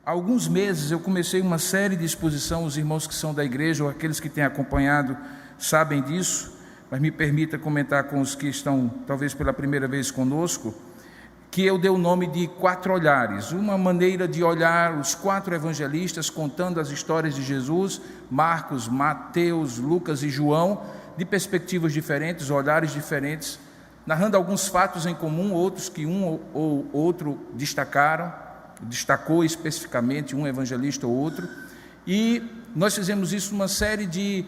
Há alguns meses eu comecei uma série de exposição, os irmãos que são da igreja ou aqueles que têm acompanhado sabem disso, mas me permita comentar com os que estão talvez pela primeira vez conosco, que eu dei o nome de 4 olhares, uma maneira de olhar os 4 evangelistas contando as histórias de Jesus, Marcos, Mateus, Lucas e João, de perspectivas diferentes, olhares diferentes, narrando alguns fatos em comum, outros que um ou outro destacou especificamente, um evangelista ou outro, e nós fizemos isso numa série de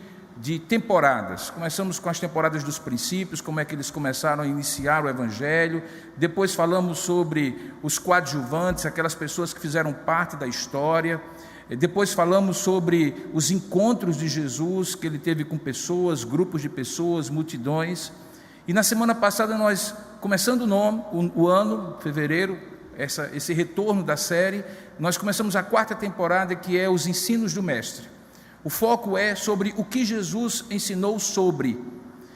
temporadas. Começamos com as temporadas dos princípios, como é que eles começaram a iniciar o evangelho, depois falamos sobre os coadjuvantes, aquelas pessoas que fizeram parte da história, depois falamos sobre os encontros de Jesus que ele teve com pessoas, grupos de pessoas, multidões, e na semana passada nós, começando o ano, fevereiro, esse retorno da série, nós começamos a 4ª temporada, que é os ensinos do mestre. O foco é sobre o que Jesus ensinou sobre,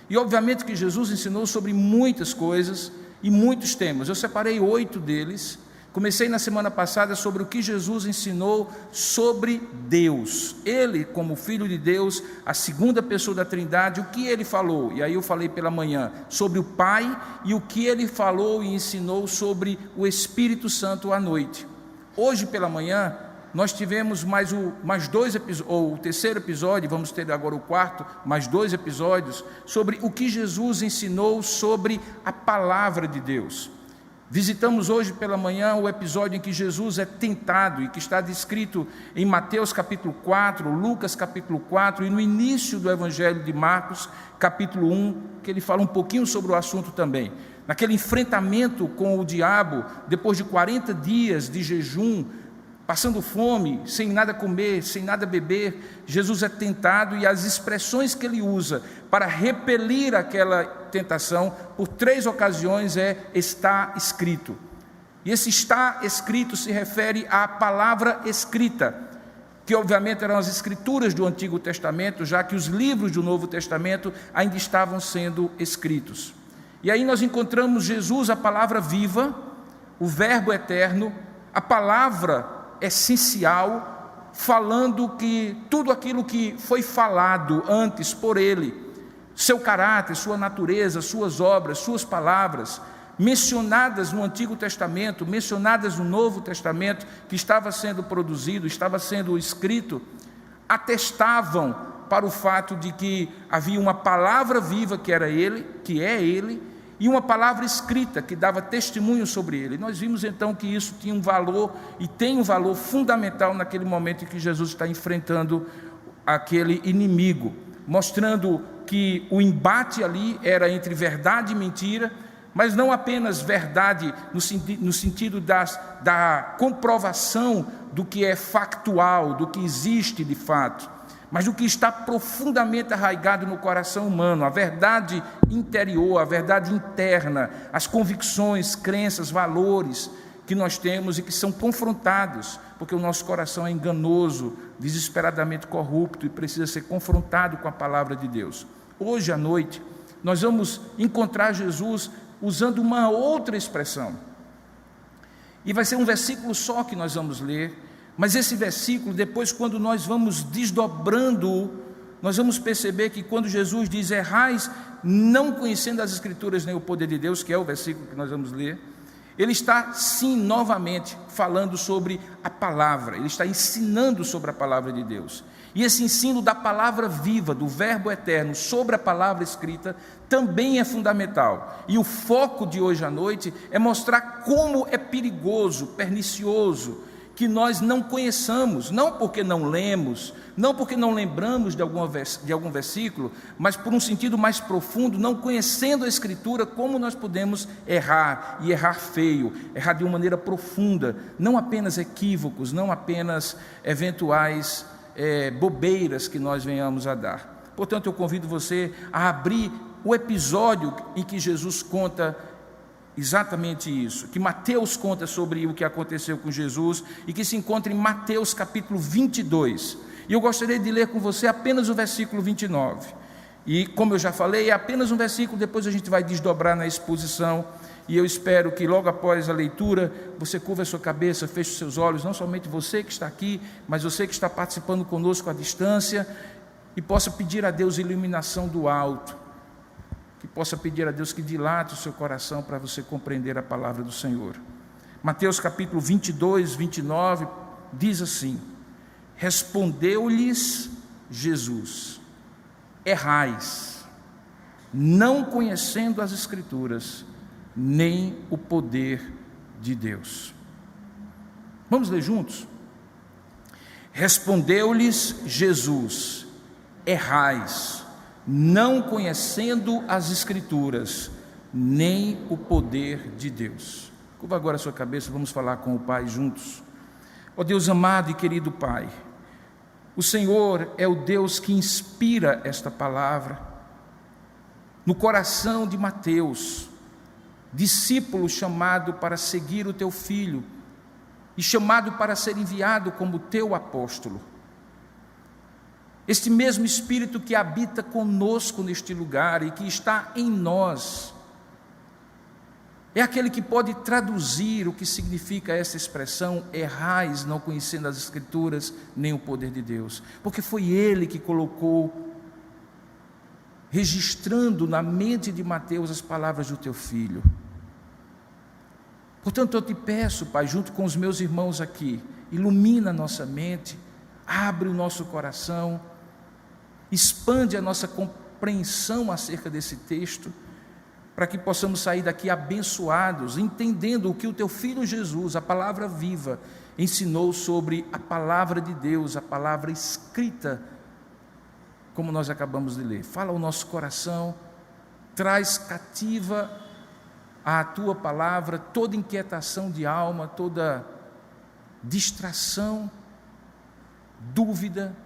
e obviamente que Jesus ensinou sobre muitas coisas e muitos temas. Eu separei 8 deles. Comecei na semana passada sobre o que Jesus ensinou sobre Deus, ele como Filho de Deus, a segunda pessoa da Trindade, o que ele falou, e aí eu falei pela manhã sobre o Pai, e o que ele falou e ensinou sobre o Espírito Santo à noite. Hoje pela manhã nós tivemos mais 2 episódios, ou o terceiro episódio, vamos ter agora o 4, mais 2 episódios, sobre o que Jesus ensinou sobre a Palavra de Deus. Visitamos hoje pela manhã o episódio em que Jesus é tentado, e que está descrito em Mateus capítulo 4, Lucas capítulo 4, e no início do Evangelho de Marcos, capítulo 1, que ele fala um pouquinho sobre o assunto também. Naquele enfrentamento com o diabo, depois de 40 dias de jejum, passando fome, sem nada comer, sem nada beber, Jesus é tentado, e as expressões que ele usa para repelir aquela tentação, por 3 ocasiões está escrito. E esse está escrito se refere à palavra escrita, que obviamente eram as escrituras do Antigo Testamento, já que os livros do Novo Testamento ainda estavam sendo escritos. E aí nós encontramos Jesus, a palavra viva, o verbo eterno, a palavra essencial, falando que tudo aquilo que foi falado antes por ele, seu caráter, sua natureza, suas obras, suas palavras, mencionadas no Antigo Testamento, mencionadas no Novo Testamento, que estava sendo produzido, estava sendo escrito, atestavam para o fato de que havia uma palavra viva que era ele, que é ele, e uma palavra escrita que dava testemunho sobre ele. Nós vimos então que isso tinha um valor, e tem um valor fundamental naquele momento em que Jesus está enfrentando aquele inimigo, mostrando que o embate ali era entre verdade e mentira, mas não apenas verdade no sentido da comprovação do que é factual, do que existe de fato, mas do que está profundamente arraigado no coração humano, a verdade interior, a verdade interna, as convicções, crenças, valores que nós temos e que são confrontados, porque o nosso coração é enganoso, desesperadamente corrupto, e precisa ser confrontado com a palavra de Deus. Hoje à noite nós vamos encontrar Jesus usando uma outra expressão, e vai ser um versículo só que nós vamos ler. Mas esse versículo, depois, quando nós vamos desdobrando, nós vamos perceber que quando Jesus diz: errais não conhecendo as Escrituras nem o poder de Deus, que é o versículo que nós vamos ler, ele está sim novamente falando sobre a palavra, ele está ensinando sobre a palavra de Deus. E esse ensino da palavra viva, do verbo eterno, sobre a palavra escrita, também é fundamental. E o foco de hoje à noite é mostrar como é perigoso, pernicioso, que nós não conheçamos, não porque não lemos, não porque não lembramos de algum versículo, mas por um sentido mais profundo, não conhecendo a Escritura, como nós podemos errar, e errar feio, errar de uma maneira profunda, não apenas equívocos, não apenas eventuais bobeiras que nós venhamos a dar. Portanto, eu convido você a abrir o episódio em que Jesus conta exatamente isso, que Mateus conta sobre o que aconteceu com Jesus, e que se encontra em Mateus capítulo 22, e eu gostaria de ler com você apenas o versículo 29, e como eu já falei, é apenas um versículo, depois a gente vai desdobrar na exposição, e eu espero que logo após a leitura, você curva a sua cabeça, feche os seus olhos, não somente você que está aqui, mas você que está participando conosco à distância, e possa pedir a Deus iluminação do alto, que possa pedir a Deus que dilate o seu coração para você compreender a palavra do Senhor. Mateus capítulo 22, 29, diz assim: respondeu-lhes Jesus: errais, não conhecendo as Escrituras, nem o poder de Deus. Vamos ler juntos? Respondeu-lhes Jesus: errais, não conhecendo as Escrituras, nem o poder de Deus. Curva agora a sua cabeça, vamos falar com o Pai juntos. Ó Deus amado e querido Pai, o Senhor é o Deus que inspira esta palavra no coração de Mateus, discípulo chamado para seguir o teu Filho e chamado para ser enviado como teu apóstolo. Este mesmo Espírito que habita conosco neste lugar e que está em nós, é aquele que pode traduzir o que significa essa expressão, errais, não conhecendo as Escrituras, nem o poder de Deus, porque foi Ele que colocou, registrando na mente de Mateus as palavras do teu Filho. Portanto, eu te peço, Pai, junto com os meus irmãos aqui, ilumina a nossa mente, abre o nosso coração, expande a nossa compreensão acerca desse texto, para que possamos sair daqui abençoados, entendendo o que o teu Filho Jesus, a palavra viva, ensinou sobre a palavra de Deus, a palavra escrita, como nós acabamos de ler. Fala ao nosso coração, traz cativa à tua palavra toda inquietação de alma, toda distração, dúvida,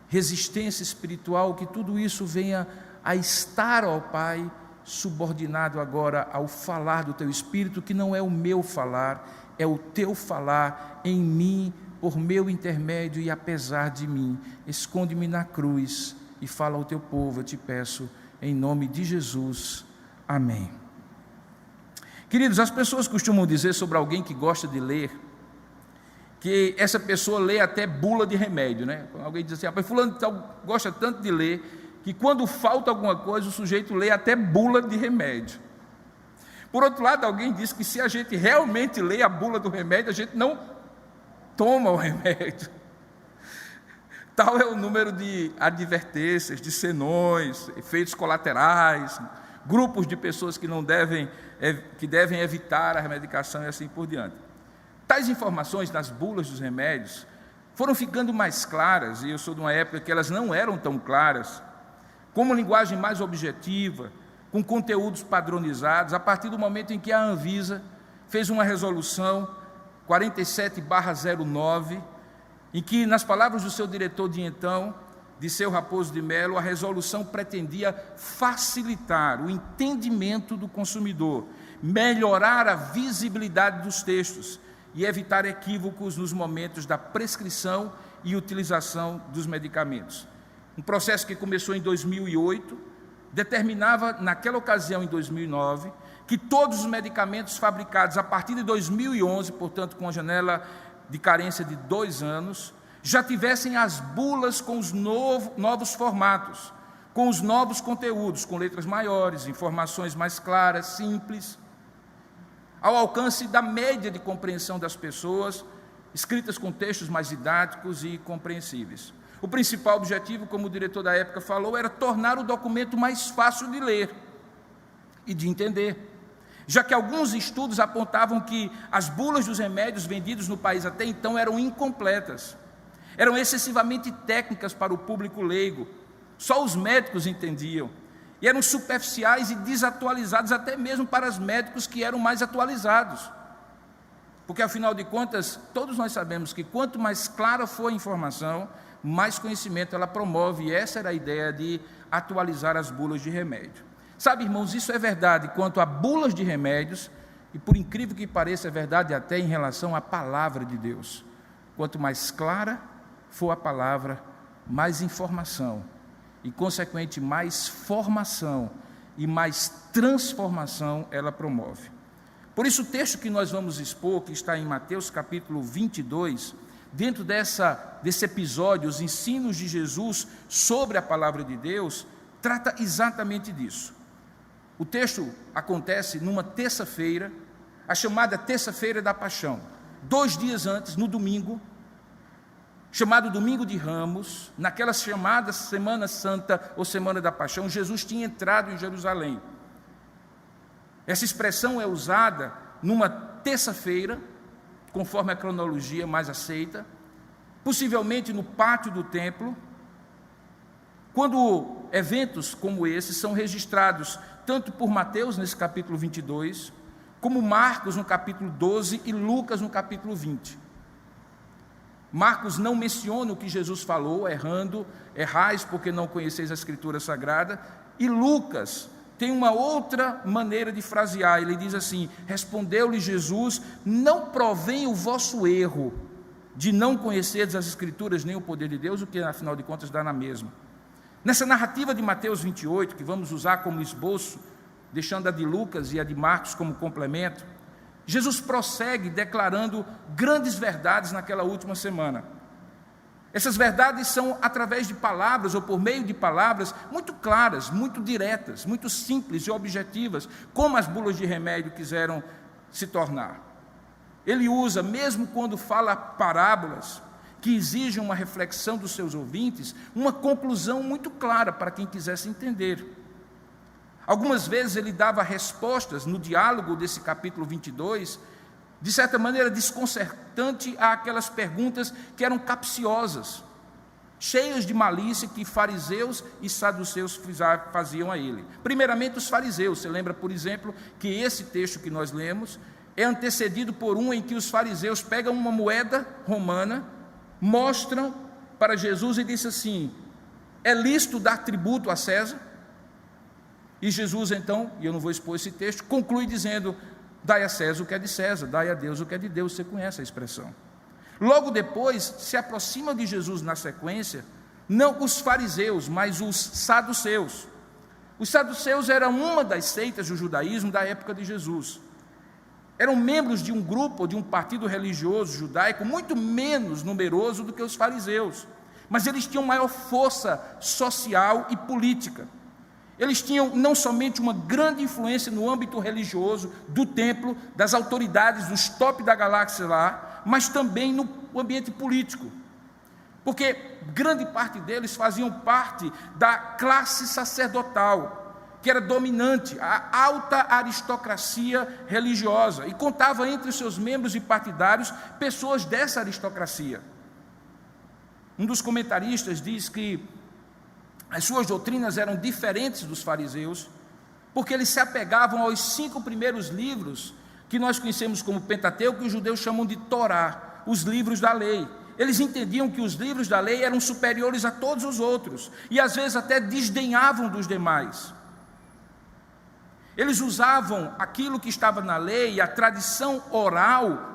resistência espiritual, que tudo isso venha a estar, ó Pai, subordinado agora ao falar do teu Espírito, que não é o meu falar, é o teu falar em mim, por meu intermédio e apesar de mim. Esconde-me na cruz e fala ao teu povo, eu te peço, em nome de Jesus. Amém. Queridos, as pessoas costumam dizer sobre alguém que gosta de ler, que essa pessoa lê até bula de remédio, né? Alguém diz assim: rapaz, fulano gosta tanto de ler, que quando falta alguma coisa, o sujeito lê até bula de remédio. Por outro lado, alguém diz que se a gente realmente lê a bula do remédio, a gente não toma o remédio. Tal é o número de advertências, de senões, efeitos colaterais, grupos de pessoas que devem evitar a medicação e assim por diante. Tais informações nas bulas dos remédios foram ficando mais claras, e eu sou de uma época que elas não eram tão claras, com uma linguagem mais objetiva, com conteúdos padronizados, a partir do momento em que a Anvisa fez uma resolução 47/09, em que, nas palavras do seu diretor de então, Disseu Raposo de Melo, a resolução pretendia facilitar o entendimento do consumidor, melhorar a visibilidade dos textos e evitar equívocos nos momentos da prescrição e utilização dos medicamentos. Um processo que começou em 2008, determinava naquela ocasião, em 2009, que todos os medicamentos fabricados a partir de 2011, portanto com a janela de carência de 2 anos, já tivessem as bulas com os novos formatos, com os novos conteúdos, com letras maiores, informações mais claras, simples, ao alcance da média de compreensão das pessoas, escritas com textos mais didáticos e compreensíveis. O principal objetivo, como o diretor da época falou, era tornar o documento mais fácil de ler e de entender, já que alguns estudos apontavam que as bulas dos remédios vendidos no país até então eram incompletas, eram excessivamente técnicas para o público leigo, só os médicos entendiam, e eram superficiais e desatualizados até mesmo para os médicos que eram mais atualizados. Porque, afinal de contas, todos nós sabemos que quanto mais clara for a informação, mais conhecimento ela promove, e essa era a ideia de atualizar as bulas de remédio. Sabe, irmãos, isso é verdade quanto a bulas de remédios, e por incrível que pareça, é verdade até em relação à palavra de Deus. Quanto mais clara for a palavra, mais informação, e consequente mais formação e mais transformação ela promove. Por isso o texto que nós vamos expor, que está em Mateus capítulo 22, dentro desse episódio, os ensinos de Jesus sobre a palavra de Deus, trata exatamente disso. O texto acontece numa terça-feira, a chamada terça-feira da paixão. 2 dias antes, no domingo, chamado Domingo de Ramos, naquela chamada Semana Santa ou Semana da Paixão, Jesus tinha entrado em Jerusalém. Essa expressão é usada numa terça-feira, conforme a cronologia mais aceita, possivelmente no pátio do templo, quando eventos como esses são registrados tanto por Mateus, nesse capítulo 22, como Marcos, no capítulo 12, e Lucas, no capítulo 20. Marcos não menciona o que Jesus falou, errais porque não conheceis a Escritura Sagrada, e Lucas tem uma outra maneira de frasear, ele diz assim: respondeu-lhe Jesus, não provém o vosso erro de não conhecerdes as Escrituras nem o poder de Deus, o que afinal de contas dá na mesma. Nessa narrativa de Mateus 28, que vamos usar como esboço, deixando a de Lucas e a de Marcos como complemento, Jesus prossegue declarando grandes verdades naquela última semana. Essas verdades são através de palavras, ou por meio de palavras, muito claras, muito diretas, muito simples e objetivas, como as bulas de remédio quiseram se tornar. Ele usa, mesmo quando fala parábolas, que exigem uma reflexão dos seus ouvintes, uma conclusão muito clara para quem quisesse entender. Algumas vezes ele dava respostas no diálogo desse capítulo 22, de certa maneira desconcertante àquelas perguntas que eram capciosas, cheias de malícia que fariseus e saduceus faziam a ele. Primeiramente os fariseus, você lembra, por exemplo, que esse texto que nós lemos é antecedido por um em que os fariseus pegam uma moeda romana, mostram para Jesus e dizem assim: é lícito dar tributo a César? E Jesus então, e eu não vou expor esse texto, conclui dizendo: dai a César o que é de César, dai a Deus o que é de Deus. Você conhece a expressão. Logo depois, se aproxima de Jesus na sequência, não os fariseus, mas os saduceus. Os saduceus eram uma das seitas do judaísmo da época de Jesus. Eram membros de um grupo, de um partido religioso judaico, muito menos numeroso do que os fariseus. Mas eles tinham maior força social e política. Eles tinham não somente uma grande influência no âmbito religioso, do templo, das autoridades, dos top da galáxia lá, mas também no ambiente político. Porque grande parte deles faziam parte da classe sacerdotal, que era dominante, a alta aristocracia religiosa, e contava entre os seus membros e partidários pessoas dessa aristocracia. Um dos comentaristas diz que as suas doutrinas eram diferentes dos fariseus, porque eles se apegavam aos 5 primeiros livros que nós conhecemos como Pentateuco, que os judeus chamam de Torá, os livros da lei. Eles entendiam que os livros da lei eram superiores a todos os outros, e às vezes até desdenhavam dos demais. Eles usavam aquilo que estava na lei, a tradição oral,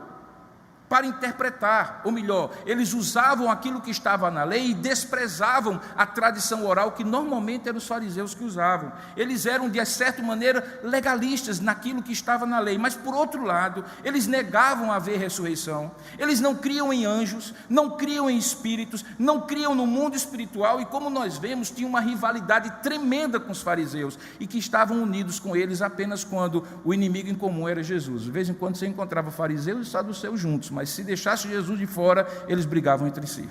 para interpretar, ou melhor, eles usavam aquilo que estava na lei e desprezavam a tradição oral, que normalmente eram os fariseus que usavam. Eles eram, de certa maneira, legalistas naquilo que estava na lei, mas por outro lado, eles negavam haver ressurreição, eles não criam em anjos, não criam em espíritos, não criam no mundo espiritual, e como nós vemos, tinha uma rivalidade tremenda com os fariseus, e que estavam unidos com eles apenas quando o inimigo em comum era Jesus. De vez em quando você encontrava fariseus e saduceus juntos, mas se deixasse Jesus de fora, eles brigavam entre si.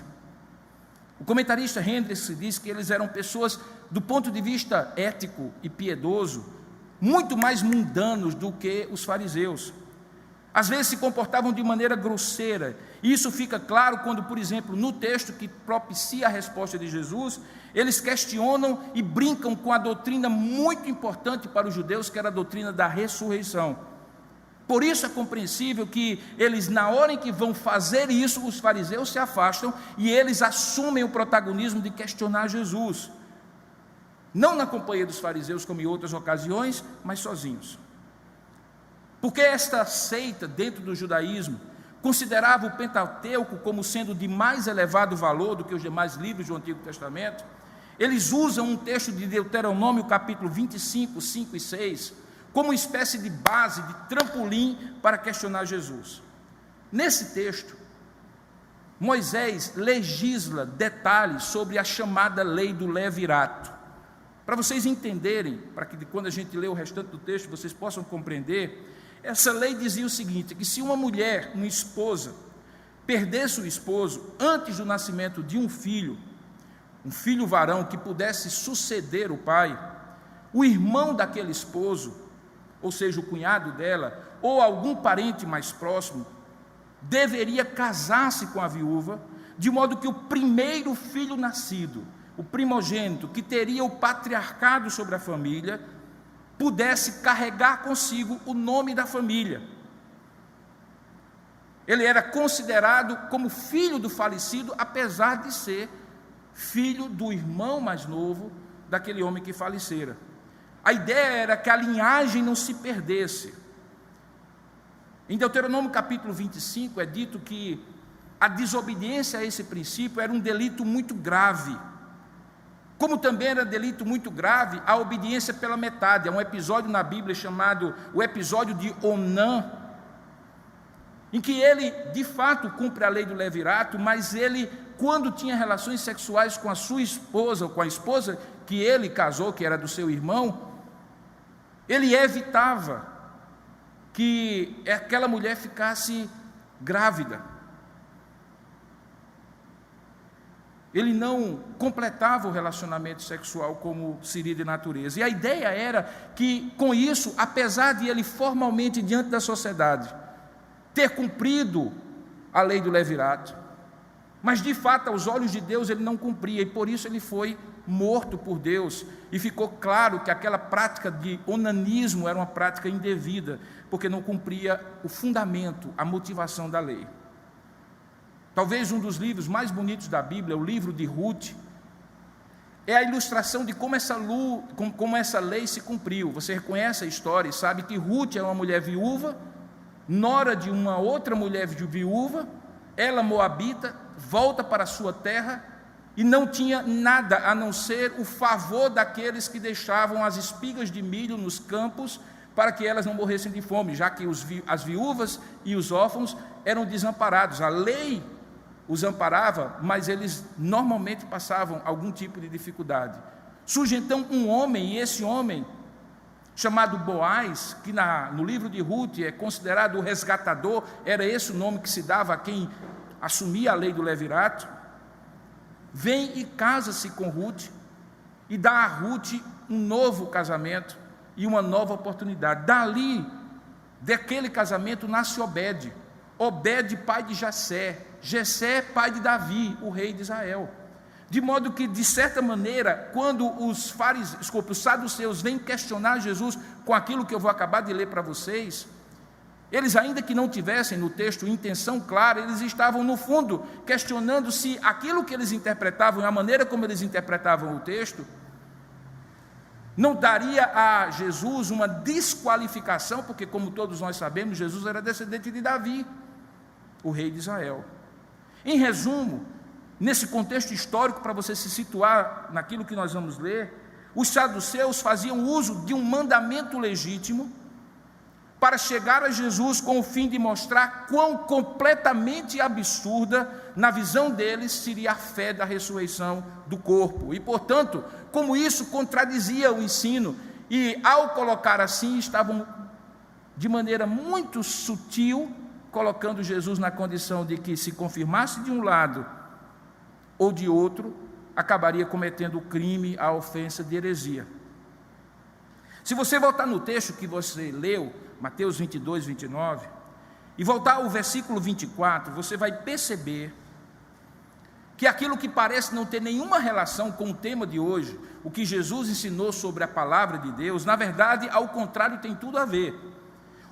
O comentarista Hendricks diz que eles eram pessoas, do ponto de vista ético e piedoso, muito mais mundanos do que os fariseus. Às vezes se comportavam de maneira grosseira, e isso fica claro quando, por exemplo, no texto que propicia a resposta de Jesus, eles questionam e brincam com a doutrina muito importante para os judeus, que era a doutrina da ressurreição. Por isso é compreensível que eles, na hora em que vão fazer isso, os fariseus se afastam e eles assumem o protagonismo de questionar Jesus. Não na companhia dos fariseus, como em outras ocasiões, mas sozinhos. Porque esta seita, dentro do judaísmo, considerava o Pentateuco como sendo de mais elevado valor do que os demais livros do Antigo Testamento. Eles usam um texto de Deuteronômio, capítulo 25, 5 e 6, como uma espécie de base, de trampolim para questionar Jesus. Nesse texto, Moisés legisla detalhes sobre a chamada lei do levirato. Para vocês entenderem, para que quando a gente lê o restante do texto, vocês possam compreender, essa lei dizia o seguinte, que se uma mulher, uma esposa, perdesse o esposo antes do nascimento de um filho varão que pudesse suceder o pai, o irmão daquele esposo, ou seja, o cunhado dela, ou algum parente mais próximo, deveria casar-se com a viúva, de modo que o primeiro filho nascido, o primogênito, que teria o patriarcado sobre a família, pudesse carregar consigo o nome da família. Ele era considerado como filho do falecido, apesar de ser filho do irmão mais novo daquele homem que falecera. A ideia era que a linhagem não se perdesse. Em Deuteronômio capítulo 25 é dito que a desobediência a esse princípio era um delito muito grave. Como também era delito muito grave a obediência pela metade. Há um episódio na Bíblia chamado o episódio de Onã, em que ele de fato cumpre a lei do levirato, mas ele, quando tinha relações sexuais com a sua esposa, ou com a esposa que ele casou, que era do seu irmão, ele evitava que aquela mulher ficasse grávida. Ele não completava o relacionamento sexual como seria de natureza. E a ideia era que, com isso, apesar de ele formalmente, diante da sociedade, ter cumprido a lei do levirato, mas de fato, aos olhos de Deus, ele não cumpria, e por isso ele foi morto por Deus, e ficou claro que aquela prática de onanismo era uma prática indevida, porque não cumpria o fundamento, a motivação da lei. Talvez um dos livros mais bonitos da Bíblia, o livro de Ruth, é a ilustração de como essa lei se cumpriu. Você reconhece a história e sabe que Ruth é uma mulher viúva, nora de uma outra mulher viúva, ela moabita, volta para a sua terra e não tinha nada a não ser o favor daqueles que deixavam as espigas de milho nos campos para que elas não morressem de fome, já que as viúvas e os órfãos eram desamparados. A lei os amparava, mas eles normalmente passavam algum tipo de dificuldade. Surge então um homem, e esse homem, chamado Boaz, que no livro de Ruth é considerado o resgatador, era esse o nome que se dava a quem assumia a lei do levirato, vem e casa-se com Ruth, e dá a Ruth um novo casamento e uma nova oportunidade. Dali, daquele casamento, nasce Obed, pai de Jessé, Jessé, pai de Davi, o rei de Israel. De modo que, de certa maneira, quando os saduceus vêm questionar Jesus com aquilo que eu vou acabar de ler para vocês, eles, ainda que não tivessem no texto intenção clara, eles estavam no fundo questionando se aquilo que eles interpretavam e a maneira como eles interpretavam o texto não daria a Jesus uma desqualificação, porque, como todos nós sabemos, Jesus era descendente de Davi, o rei de Israel. Em resumo, nesse contexto histórico, para você se situar naquilo que nós vamos ler, os saduceus faziam uso de um mandamento legítimo para chegar a Jesus com o fim de mostrar quão completamente absurda, na visão deles, seria a fé da ressurreição do corpo. E, portanto, como isso contradizia o ensino, e ao colocar assim, estavam de maneira muito sutil colocando Jesus na condição de que, se confirmasse de um lado ou de outro, acabaria cometendo o crime, a ofensa de heresia. Se você voltar no texto que você leu, Mateus 22, 29, e voltar ao versículo 24, você vai perceber que aquilo que parece não ter nenhuma relação com o tema de hoje, o que Jesus ensinou sobre a palavra de Deus, na verdade, ao contrário, tem tudo a ver.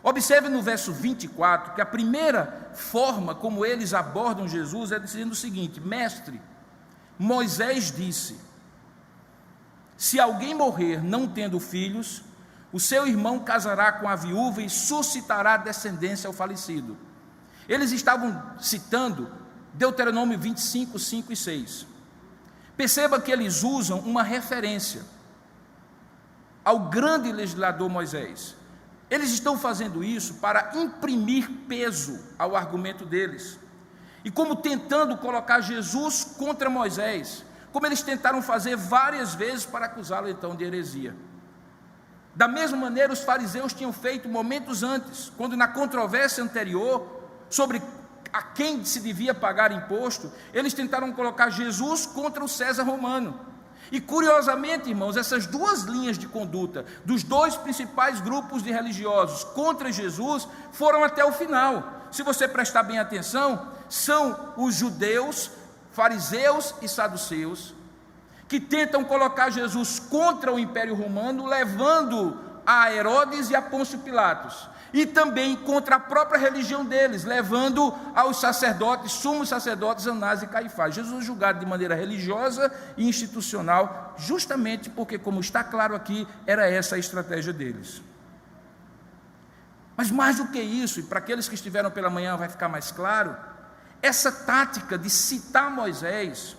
Observe no verso 24, que a primeira forma como eles abordam Jesus é dizendo o seguinte: mestre, Moisés disse, se alguém morrer não tendo filhos, o seu irmão casará com a viúva e suscitará descendência ao falecido. Eles estavam citando Deuteronômio 25, 5 e 6. Perceba que eles usam uma referência ao grande legislador Moisés. Eles estão fazendo isso para imprimir peso ao argumento deles, e como tentando colocar Jesus contra Moisés, como eles tentaram fazer várias vezes para acusá-lo então de heresia. Da mesma maneira os fariseus tinham feito momentos antes, quando na controvérsia anterior sobre a quem se devia pagar imposto, eles tentaram colocar Jesus contra o César romano. E curiosamente, irmãos, essas duas linhas de conduta dos dois principais grupos de religiosos contra Jesus foram até o final. Se você prestar bem atenção, são os judeus, fariseus e saduceus, que tentam colocar Jesus contra o Império Romano, levando a Herodes e a Pôncio Pilatos, e também contra a própria religião deles, levando aos sacerdotes, sumos sacerdotes Anás e Caifás. Jesus julgado de maneira religiosa e institucional, justamente porque, como está claro aqui, era essa a estratégia deles. Mas mais do que isso, e para aqueles que estiveram pela manhã vai ficar mais claro, essa tática de citar Moisés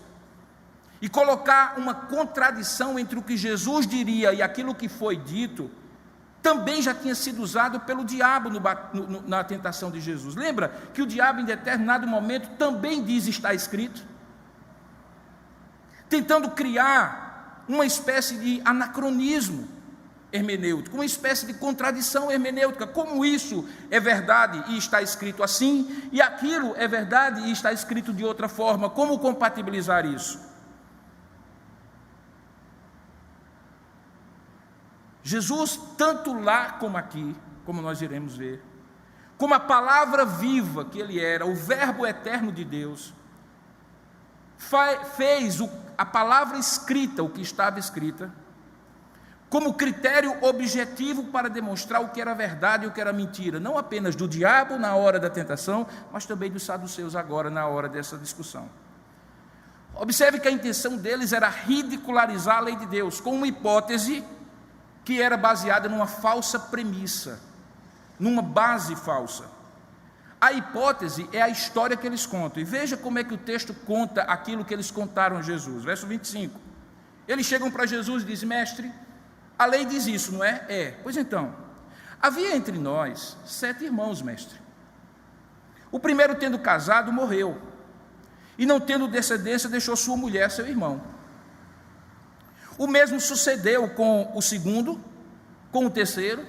e colocar uma contradição entre o que Jesus diria e aquilo que foi dito, também já tinha sido usado pelo diabo na tentação de Jesus. Lembra que o diabo em determinado momento também diz está escrito? Tentando criar uma espécie de anacronismo hermenêutico, uma espécie de contradição hermenêutica. Como isso é verdade e está escrito assim, e aquilo é verdade e está escrito de outra forma? Como compatibilizar isso? Jesus, tanto lá como aqui, como nós iremos ver, como a palavra viva que ele era, o verbo eterno de Deus, fez a palavra escrita, o que estava escrita, como critério objetivo para demonstrar o que era verdade e o que era mentira, não apenas do diabo na hora da tentação, mas também dos saduceus agora na hora dessa discussão. Observe que a intenção deles era ridicularizar a lei de Deus, com uma hipótese que era baseada numa falsa premissa, numa base falsa. A hipótese é a história que eles contam, e veja como é que o texto conta aquilo que eles contaram a Jesus. Verso 25, eles chegam para Jesus e dizem: mestre, a lei diz isso, não é? É. Pois então, havia entre nós 7 irmãos, mestre. O primeiro, tendo casado, morreu, e não tendo descendência, deixou sua mulher, seu irmão. O mesmo sucedeu com o segundo, com o terceiro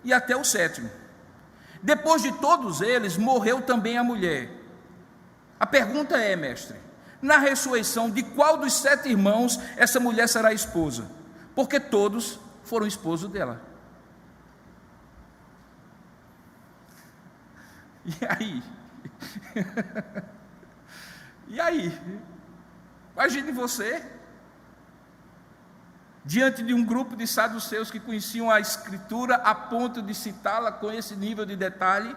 e até o 7º. Depois de todos eles, morreu também a mulher. A pergunta é, mestre, na ressurreição, de qual dos 7 irmãos essa mulher será esposa? Porque todos foram esposos dela. E aí? E aí? Imagine você diante de um grupo de saduceus que conheciam a Escritura a ponto de citá-la com esse nível de detalhe,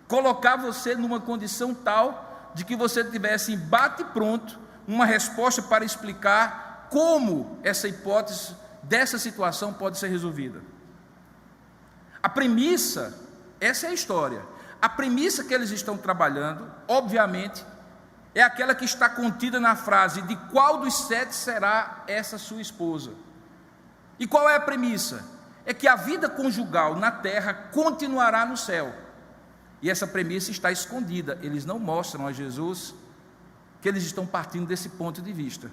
colocar você numa condição tal de que você tivesse bate pronto uma resposta para explicar como essa hipótese dessa situação pode ser resolvida. A premissa, essa é a história, a premissa que eles estão trabalhando, obviamente, é aquela que está contida na frase: de qual dos 7 será essa sua esposa? E qual é a premissa? É que a vida conjugal na terra continuará no céu. E essa premissa está escondida, eles não mostram a Jesus que eles estão partindo desse ponto de vista.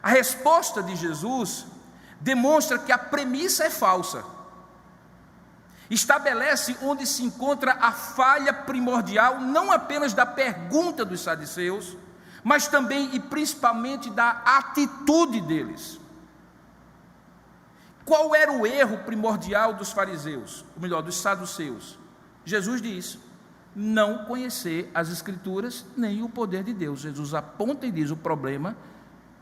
A resposta de Jesus demonstra que a premissa é falsa. Estabelece onde se encontra a falha primordial, não apenas da pergunta dos saduceus, mas também e principalmente da atitude deles. Qual era o erro primordial dos fariseus, ou melhor, dos saduceus? Jesus diz: não conhecer as Escrituras nem o poder de Deus. Jesus aponta e diz: o problema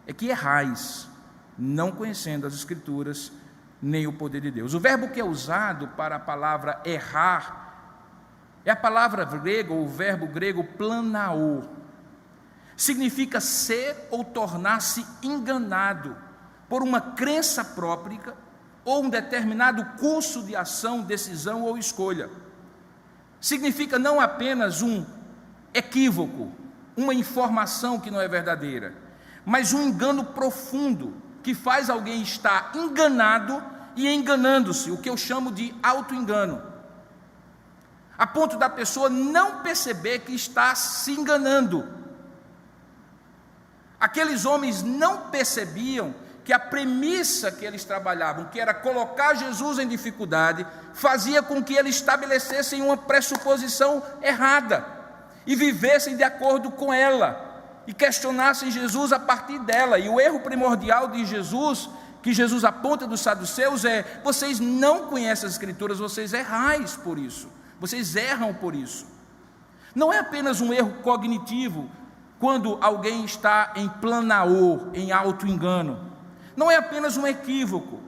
é que errais, não conhecendo as Escrituras nem o poder de Deus. O verbo que é usado para a palavra errar é a palavra grega, ou o verbo grego planao. Significa ser ou tornar-se enganado por uma crença própria ou um determinado curso de ação, decisão ou escolha. Significa não apenas um equívoco, uma informação que não é verdadeira, mas um engano profundo, que faz alguém estar enganado e enganando-se, o que eu chamo de auto-engano, a ponto da pessoa não perceber que está se enganando. Aqueles homens não percebiam que a premissa que eles trabalhavam, que era colocar Jesus em dificuldade, fazia com que eles estabelecessem uma pressuposição errada e vivessem de acordo com ela e questionassem Jesus a partir dela. E o erro primordial de Jesus, que Jesus aponta dos saduceus, é: vocês não conhecem as Escrituras, vocês errais por isso, vocês erram por isso. Não é apenas um erro cognitivo quando alguém está em planaô, em auto-engano. Não é apenas um equívoco,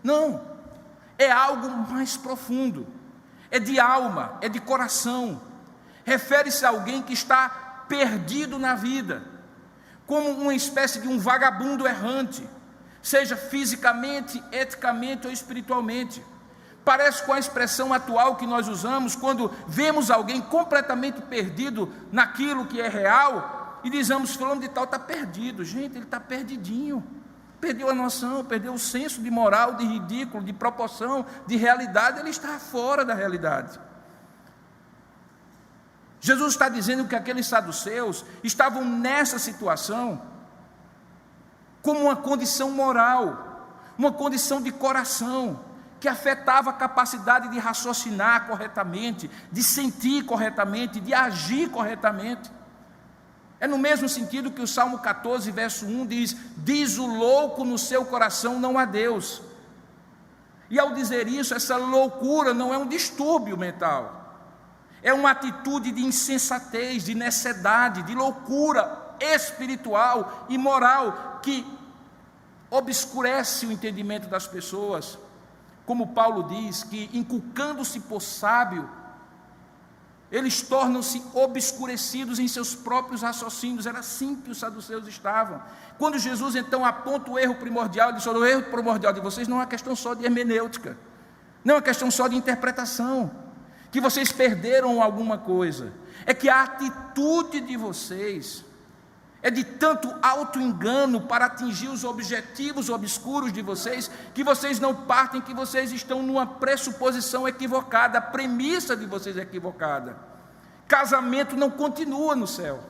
não, é algo mais profundo, é de alma, é de coração, refere-se a alguém que está perdido na vida, como uma espécie de um vagabundo errante, seja fisicamente, eticamente ou espiritualmente. Parece com a expressão atual que nós usamos quando vemos alguém completamente perdido naquilo que é real, e dizemos: fulano de tal está perdido. Gente, ele está perdidinho, perdeu a noção, perdeu o senso de moral, de ridículo, de proporção, de realidade. Ele está fora da realidade. Jesus está dizendo que aqueles saduceus estavam nessa situação como uma condição moral, uma condição de coração, que afetava a capacidade de raciocinar corretamente, de sentir corretamente, de agir corretamente. É no mesmo sentido que o Salmo 14, verso 1 diz: diz o louco no seu coração, não há Deus. E ao dizer isso, essa loucura não é um distúrbio mental, é uma atitude de insensatez, de necessidade, de loucura espiritual e moral que obscurece o entendimento das pessoas. Como Paulo diz, que inculcando-se por sábio, eles tornam-se obscurecidos em seus próprios raciocínios. Era assim que os saduceus estavam. Quando Jesus então aponta o erro primordial, ele diz: o erro primordial de vocês não é uma questão só de hermenêutica, não é uma questão só de interpretação, que vocês perderam alguma coisa, é que a atitude de vocês é de tanto auto-engano para atingir os objetivos obscuros de vocês, que vocês não partem, que vocês estão numa pressuposição equivocada, a premissa de vocês é equivocada. Casamento não continua no céu.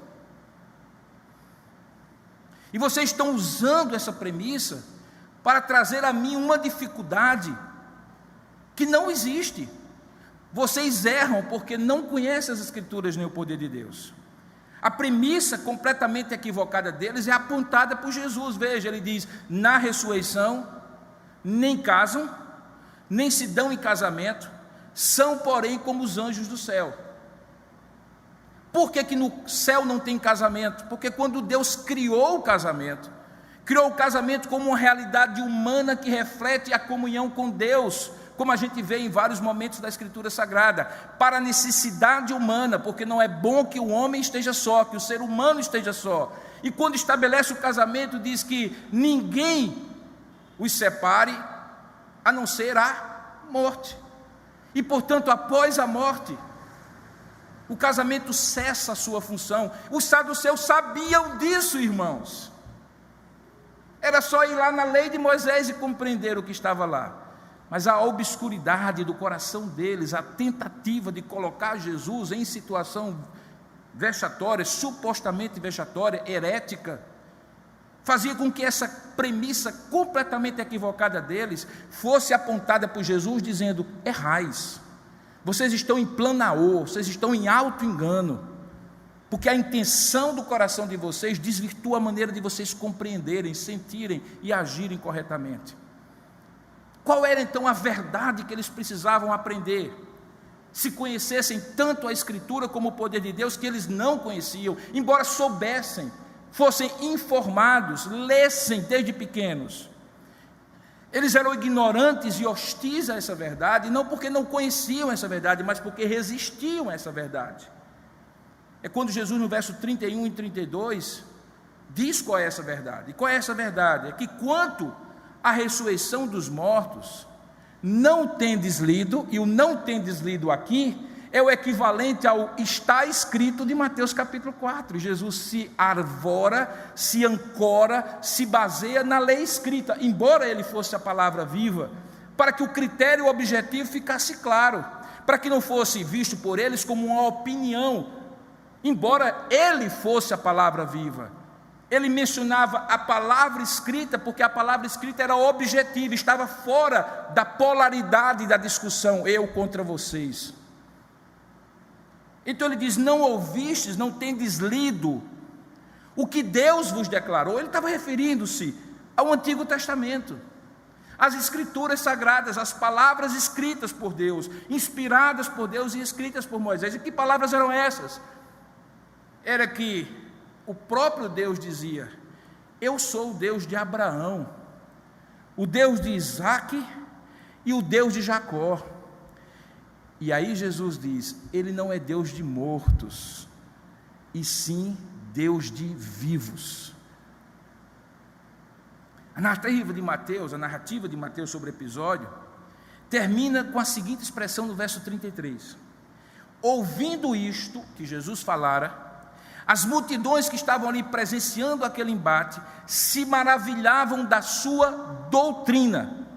E vocês estão usando essa premissa para trazer a mim uma dificuldade que não existe. Vocês erram porque não conhecem as Escrituras nem o poder de Deus. A premissa completamente equivocada deles é apontada por Jesus. Veja, ele diz: na ressurreição nem casam, nem se dão em casamento, são porém como os anjos do céu. Por que que no céu não tem casamento? Porque quando Deus criou o casamento como uma realidade humana que reflete a comunhão com Deus, como a gente vê em vários momentos da Escritura Sagrada, para a necessidade humana, porque não é bom que o homem esteja só, que o ser humano esteja só. E quando estabelece o casamento, diz que ninguém os separe, a não ser a morte. E portanto, após a morte, o casamento cessa a sua função. Os saduceus sabiam disso, irmãos. Era só ir lá na lei de Moisés e compreender o que estava lá. Mas a obscuridade do coração deles, a tentativa de colocar Jesus em situação vexatória, supostamente vexatória, herética, fazia com que essa premissa completamente equivocada deles fosse apontada por Jesus, dizendo: errais, vocês estão em planaô, vocês estão em auto-engano, porque a intenção do coração de vocês desvirtua a maneira de vocês compreenderem, sentirem e agirem corretamente. Qual era então a verdade que eles precisavam aprender? Se conhecessem tanto a Escritura como o poder de Deus, que eles não conheciam, embora soubessem, fossem informados, lessem desde pequenos. Eles eram ignorantes e hostis a essa verdade, não porque não conheciam essa verdade, mas porque resistiam a essa verdade. É quando Jesus, no verso 31 e 32, diz qual é essa verdade. E qual é essa verdade? É que quanto à ressurreição dos mortos, não tendes lido, e o não tendes lido aqui é o equivalente ao está escrito de Mateus capítulo 4. Jesus se arvora, se ancora, se baseia na lei escrita, embora ele fosse a palavra viva, para que o critério objetivo ficasse claro, para que não fosse visto por eles como uma opinião, embora ele fosse a palavra viva. Ele mencionava a palavra escrita, porque a palavra escrita era objetiva, estava fora da polaridade da discussão, eu contra vocês. Então ele diz, não ouvistes, não tendes lido o que Deus vos declarou. Ele estava referindo-se ao Antigo Testamento, às Escrituras Sagradas, às palavras escritas por Deus, inspiradas por Deus e escritas por Moisés. E que palavras eram essas? Era que o próprio Deus dizia, eu sou o Deus de Abraão, o Deus de Isaque e o Deus de Jacó. E aí Jesus diz, ele não é Deus de mortos, e sim Deus de vivos. A narrativa de Mateus sobre o episódio, termina com a seguinte expressão no verso 33. Ouvindo isto que Jesus falara, as multidões que estavam ali presenciando aquele embate, se maravilhavam da sua doutrina.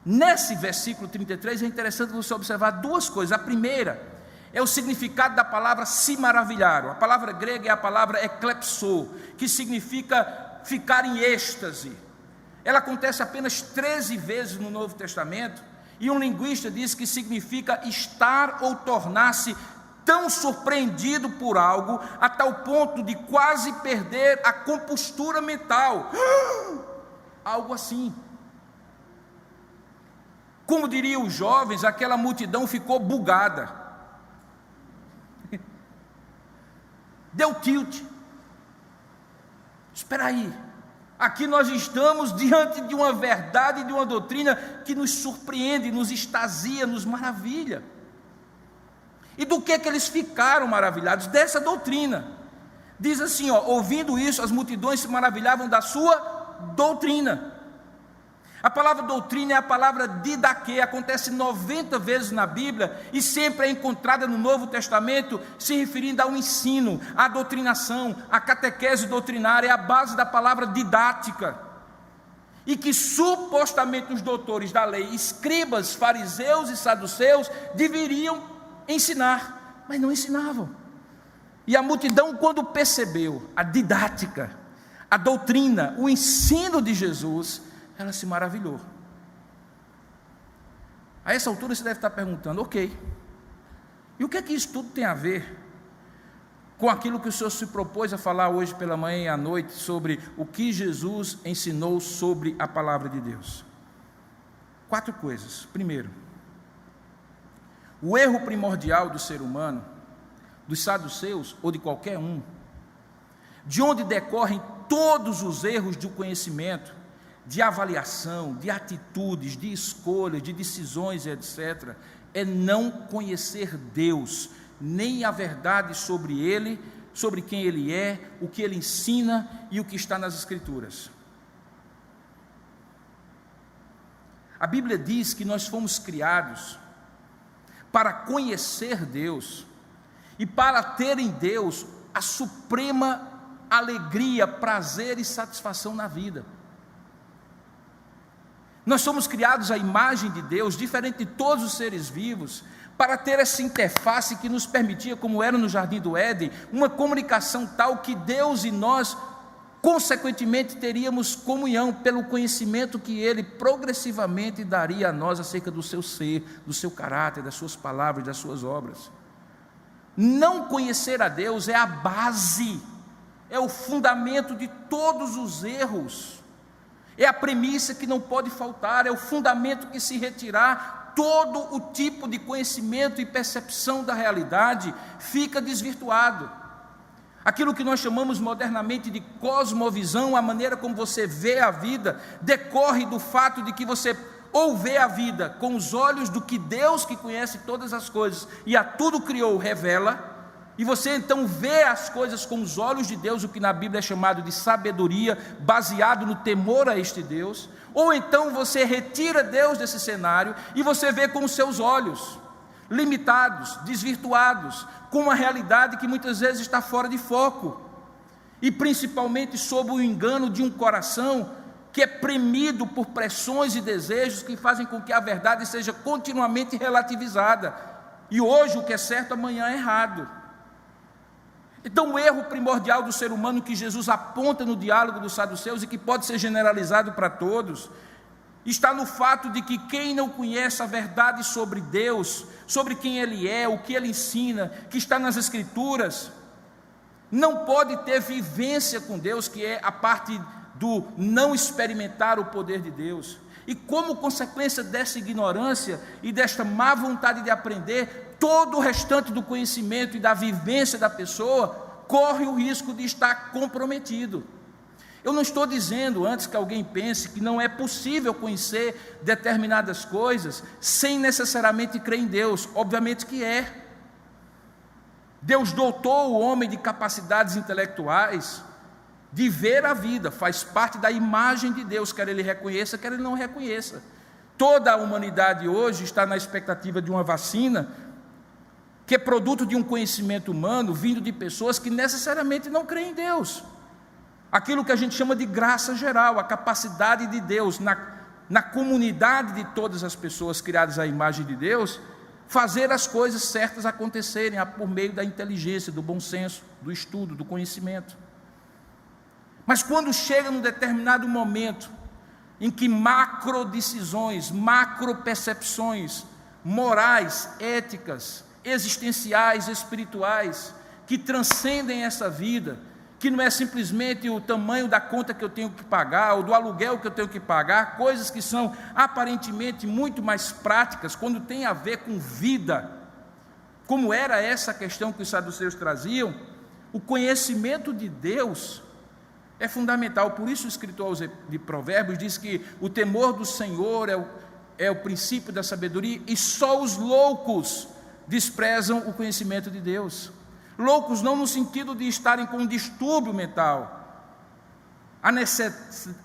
Nesse versículo 33 é interessante você observar duas coisas. A primeira é o significado da palavra se maravilharam. A palavra grega é a palavra eklepso, que significa ficar em êxtase. Ela acontece apenas 13 vezes no Novo Testamento, e um linguista diz que significa estar ou tornar-se tão surpreendido por algo, a tal ponto de quase perder a compostura mental. Algo assim. Como diriam os jovens, aquela multidão ficou bugada. Deu tilt. Espera aí, aqui nós estamos diante de uma verdade, de uma doutrina que nos surpreende, nos extasia, nos maravilha. E do que eles ficaram maravilhados? Dessa doutrina. Diz assim, ouvindo isso, as multidões se maravilhavam da sua doutrina. A palavra doutrina é a palavra didaquê, acontece 90 vezes na Bíblia e sempre é encontrada no Novo Testamento, se referindo ao ensino, à doutrinação, à catequese doutrinária, é a base da palavra didática. E que supostamente os doutores da lei, escribas, fariseus e saduceus, deveriam ensinar, mas não ensinavam. E a multidão, quando percebeu a didática, a doutrina, o ensino de Jesus, ela se maravilhou. A essa altura você deve estar perguntando, ok, e o que é que isso tudo tem a ver com aquilo que o Senhor se propôs a falar hoje pela manhã e à noite, sobre o que Jesus ensinou sobre a palavra de Deus? 4 coisas. Primeiro, o erro primordial do ser humano, dos saduceus ou de qualquer um, de onde decorrem todos os erros do conhecimento, de avaliação, de atitudes, de escolhas, de decisões, etc., é não conhecer Deus, nem a verdade sobre Ele, sobre quem Ele é, o que Ele ensina e o que está nas Escrituras. A Bíblia diz que nós fomos criados para conhecer Deus e para ter em Deus a suprema alegria, prazer e satisfação na vida. Nós somos criados à imagem de Deus, diferente de todos os seres vivos, para ter essa interface que nos permitia, como era no Jardim do Éden, uma comunicação tal que Deus e nós, consequentemente, teríamos comunhão pelo conhecimento que Ele progressivamente daria a nós acerca do seu ser, do seu caráter, das suas palavras, das suas obras. Não conhecer a Deus é a base, é o fundamento de todos os erros. É a premissa que não pode faltar, é o fundamento que, se retirar, todo o tipo de conhecimento e percepção da realidade fica desvirtuado. Aquilo que nós chamamos modernamente de cosmovisão, a maneira como você vê a vida, decorre do fato de que você ou vê a vida com os olhos do que Deus, que conhece todas as coisas e a tudo criou, revela, e você então vê as coisas com os olhos de Deus, o que na Bíblia é chamado de sabedoria, baseado no temor a este Deus, ou então você retira Deus desse cenário e você vê com os seus olhos, limitados, desvirtuados, com uma realidade que muitas vezes está fora de foco, e principalmente sob o engano de um coração que é premido por pressões e desejos que fazem com que a verdade seja continuamente relativizada, e hoje o que é certo, amanhã é errado. Então o erro primordial do ser humano que Jesus aponta no diálogo dos saduceus e que pode ser generalizado para todos, está no fato de que quem não conhece a verdade sobre Deus, sobre quem Ele é, o que Ele ensina, que está nas Escrituras, não pode ter vivência com Deus, que é a parte do não experimentar o poder de Deus. E como consequência dessa ignorância e desta má vontade de aprender, todo o restante do conhecimento e da vivência da pessoa corre o risco de estar comprometido. Eu não estou dizendo, antes que alguém pense, que não é possível conhecer determinadas coisas sem necessariamente crer em Deus. Obviamente que é. Deus dotou o homem de capacidades intelectuais de ver a vida, faz parte da imagem de Deus, quer ele reconheça, quer ele não reconheça. Toda a humanidade hoje está na expectativa de uma vacina que é produto de um conhecimento humano vindo de pessoas que necessariamente não creem em Deus. Aquilo que a gente chama de graça geral, a capacidade de Deus na comunidade de todas as pessoas criadas à imagem de Deus, fazer as coisas certas acontecerem por meio da inteligência, do bom senso, do estudo, do conhecimento. Mas quando chega num determinado momento em que macro decisões, macro percepções morais, éticas, existenciais, espirituais, que transcendem essa vida, que não é simplesmente o tamanho da conta que eu tenho que pagar, ou do aluguel que eu tenho que pagar, coisas que são aparentemente muito mais práticas, quando tem a ver com vida, como era essa questão que os saduceus traziam, o conhecimento de Deus é fundamental. Por isso o escritor de Provérbios diz que o temor do Senhor é o princípio da sabedoria, e só os loucos desprezam o conhecimento de Deus. Loucos não no sentido de estarem com um distúrbio mental. A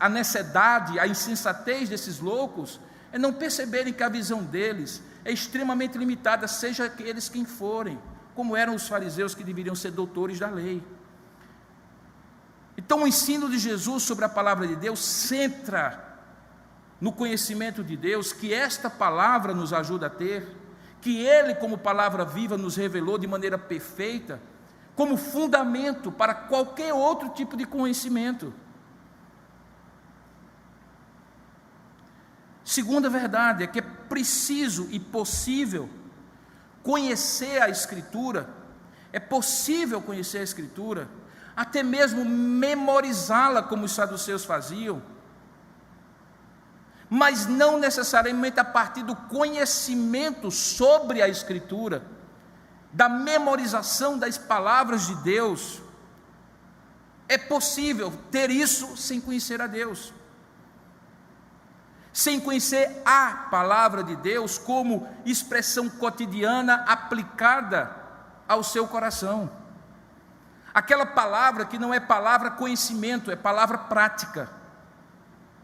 necessidade, a insensatez desses loucos é não perceberem que a visão deles é extremamente limitada, seja eles quem forem, como eram os fariseus que deveriam ser doutores da lei. Então o ensino de Jesus sobre a palavra de Deus centra no conhecimento de Deus, que esta palavra nos ajuda a ter, que Ele, como palavra viva, nos revelou de maneira perfeita, como fundamento para qualquer outro tipo de conhecimento. Segunda verdade é que é preciso e possível conhecer a Escritura, é possível conhecer a Escritura, até mesmo memorizá-la como os saduceus faziam, mas não necessariamente a partir do conhecimento sobre a Escritura, da memorização das palavras de Deus. É possível ter isso sem conhecer a Deus, sem conhecer a palavra de Deus como expressão cotidiana aplicada ao seu coração. Aquela palavra que não é palavra conhecimento, é palavra prática,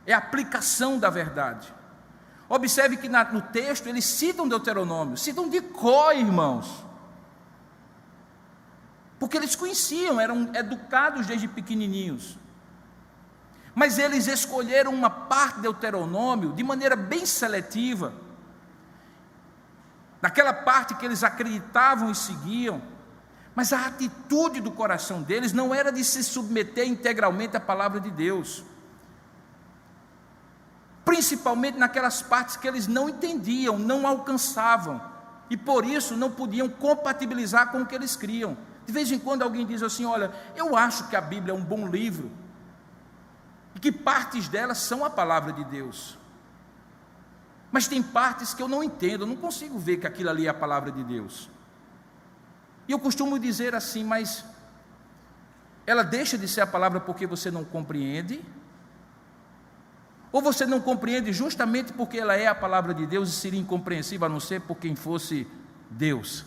é a aplicação da verdade. Observe que no texto eles citam Deuteronômio, citam de cor, irmãos, porque eles conheciam, eram educados desde pequenininhos, mas eles escolheram uma parte de Deuteronômio de maneira bem seletiva, naquela parte que eles acreditavam e seguiam, mas a atitude do coração deles não era de se submeter integralmente à palavra de Deus, principalmente naquelas partes que eles não entendiam, não alcançavam, e por isso não podiam compatibilizar com o que eles criam. De vez em quando alguém diz assim: olha, eu acho que a Bíblia é um bom livro, e que partes dela são a palavra de Deus, mas tem partes que eu não entendo, eu não consigo ver que aquilo ali é a palavra de Deus. E eu costumo dizer assim: mas ela deixa de ser a palavra porque você não compreende? Ou você não compreende justamente porque ela é a palavra de Deus e seria incompreensível a não ser por quem fosse Deus?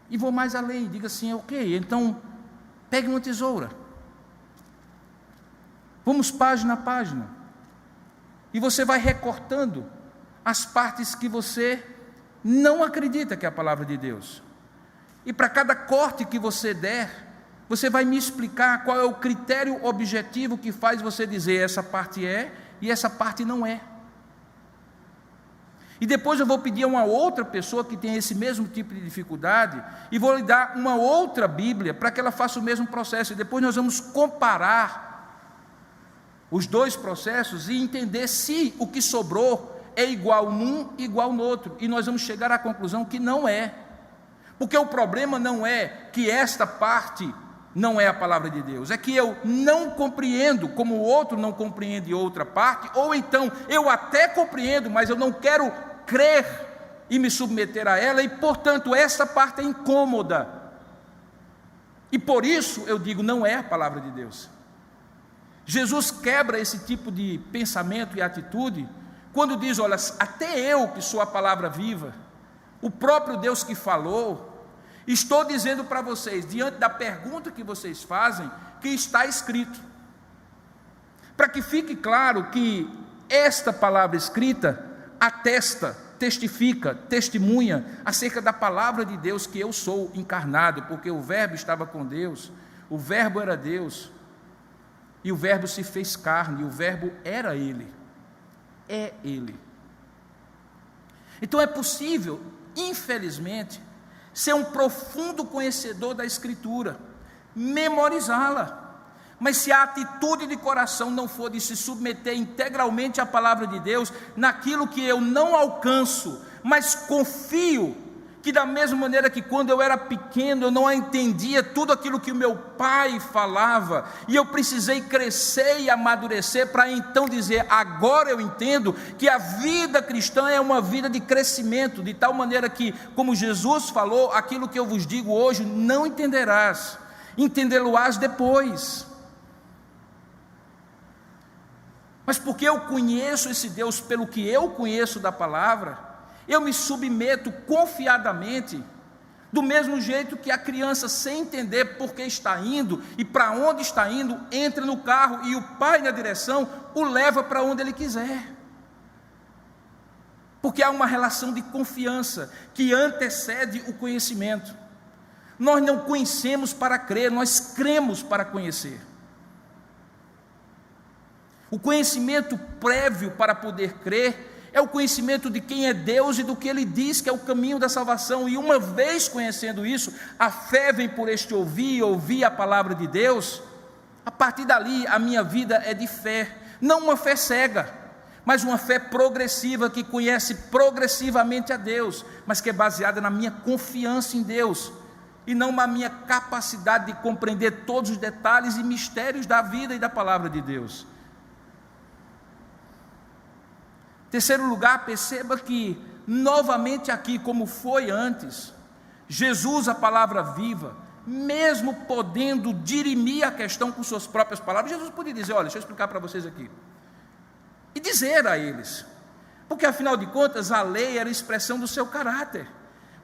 E vou mais além, diga assim: ok, então pegue uma tesoura, vamos página a página, e você vai recortando as partes que você não acredita que é a palavra de Deus. E para cada corte que você der, você vai me explicar qual é o critério objetivo que faz você dizer essa parte é e essa parte não é. E depois eu vou pedir a uma outra pessoa que tem esse mesmo tipo de dificuldade e vou lhe dar uma outra Bíblia para que ela faça o mesmo processo. E depois nós vamos comparar os dois processos e entender se o que sobrou é igual num e igual no outro. E nós vamos chegar à conclusão que não é. Porque o problema não é que esta parte não é a palavra de Deus, é que eu não compreendo como o outro não compreende outra parte, ou então eu até compreendo, mas eu não quero crer e me submeter a ela, e portanto essa parte é incômoda, e por isso eu digo, não é a palavra de Deus. Jesus quebra esse tipo de pensamento e atitude, quando diz, olha, até eu que sou a palavra viva, o próprio Deus que falou, estou dizendo para vocês, diante da pergunta que vocês fazem, que está escrito, para que fique claro que esta palavra escrita atesta, testifica, testemunha acerca da palavra de Deus que eu sou encarnado, porque o Verbo estava com Deus, o Verbo era Deus, e o Verbo se fez carne, e o Verbo era Ele, é Ele. Então é possível, infelizmente, ser um profundo conhecedor da Escritura, memorizá-la, mas se a atitude de coração não for de se submeter integralmente à palavra de Deus, naquilo que eu não alcanço, mas confio, que da mesma maneira que quando eu era pequeno eu não entendia tudo aquilo que o meu pai falava, e eu precisei crescer e amadurecer para então dizer, agora eu entendo que a vida cristã é uma vida de crescimento, de tal maneira que, como Jesus falou, aquilo que eu vos digo hoje não entenderás, entendê-lo-ás depois. Mas porque eu conheço esse Deus pelo que eu conheço da palavra, eu me submeto confiadamente, do mesmo jeito que a criança, sem entender por que está indo e para onde está indo, entra no carro e o pai na direção o leva para onde ele quiser. Porque há uma relação de confiança que antecede o conhecimento. Nós não conhecemos para crer, nós cremos para conhecer. O conhecimento prévio para poder crer é o conhecimento de quem é Deus e do que Ele diz que é o caminho da salvação, e uma vez conhecendo isso, a fé vem por este ouvir a palavra de Deus. A partir dali a minha vida é de fé, não uma fé cega, mas uma fé progressiva que conhece progressivamente a Deus, mas que é baseada na minha confiança em Deus, e não na minha capacidade de compreender todos os detalhes e mistérios da vida e da palavra de Deus. Terceiro lugar, perceba que, novamente aqui, como foi antes, Jesus, a palavra viva, mesmo podendo dirimir a questão com suas próprias palavras, Jesus podia dizer, olha, deixa eu explicar para vocês aqui, e dizer a eles, porque afinal de contas a lei era expressão do seu caráter,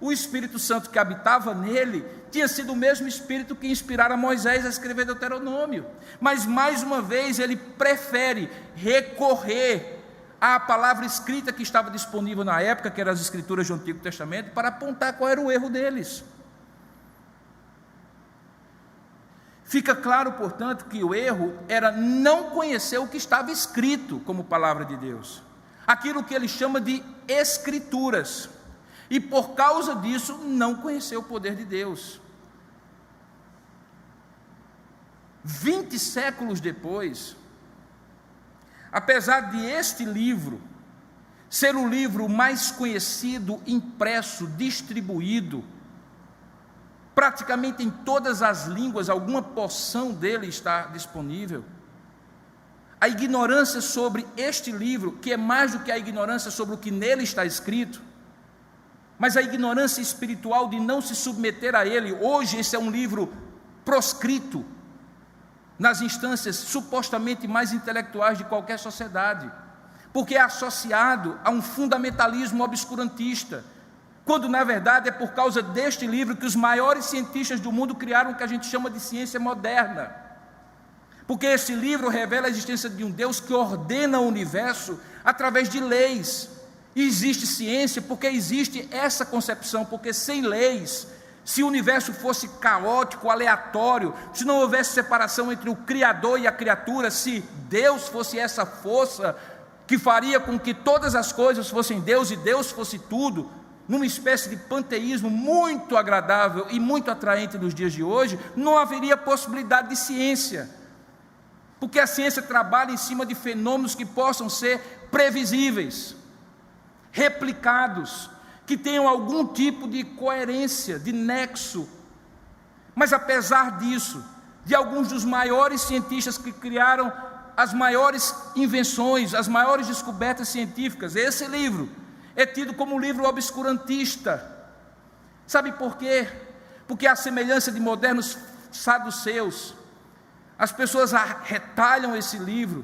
o Espírito Santo que habitava nele, tinha sido o mesmo Espírito que inspirara Moisés a escrever Deuteronômio, mas mais uma vez ele prefere recorrer à palavra escrita que estava disponível na época, que eram as escrituras do Antigo Testamento, para apontar qual era o erro deles. Fica claro, portanto, que o erro era não conhecer o que estava escrito como palavra de Deus, aquilo que ele chama de escrituras, e por causa disso não conhecer o poder de Deus. 20 séculos depois, apesar de este livro ser o livro mais conhecido, impresso, distribuído, praticamente em todas as línguas, alguma porção dele está disponível, a ignorância sobre este livro, que é mais do que a ignorância sobre o que nele está escrito, mas a ignorância espiritual de não se submeter a ele, hoje esse é um livro proscrito nas instâncias supostamente mais intelectuais de qualquer sociedade, porque é associado a um fundamentalismo obscurantista, quando na verdade é por causa deste livro que os maiores cientistas do mundo criaram o que a gente chama de ciência moderna. Porque esse livro revela a existência de um Deus que ordena o universo através de leis. E existe ciência porque existe essa concepção, porque sem leis, se o universo fosse caótico, aleatório, se não houvesse separação entre o Criador e a criatura, se Deus fosse essa força que faria com que todas as coisas fossem Deus e Deus fosse tudo, numa espécie de panteísmo muito agradável e muito atraente nos dias de hoje, não haveria possibilidade de ciência, porque a ciência trabalha em cima de fenômenos que possam ser previsíveis, replicados, que tenham algum tipo de coerência, de nexo. Mas apesar disso, de alguns dos maiores cientistas que criaram as maiores invenções, as maiores descobertas científicas, esse livro é tido como um livro obscurantista. Sabe por quê? Porque à semelhança de modernos saduceus, as pessoas retalham esse livro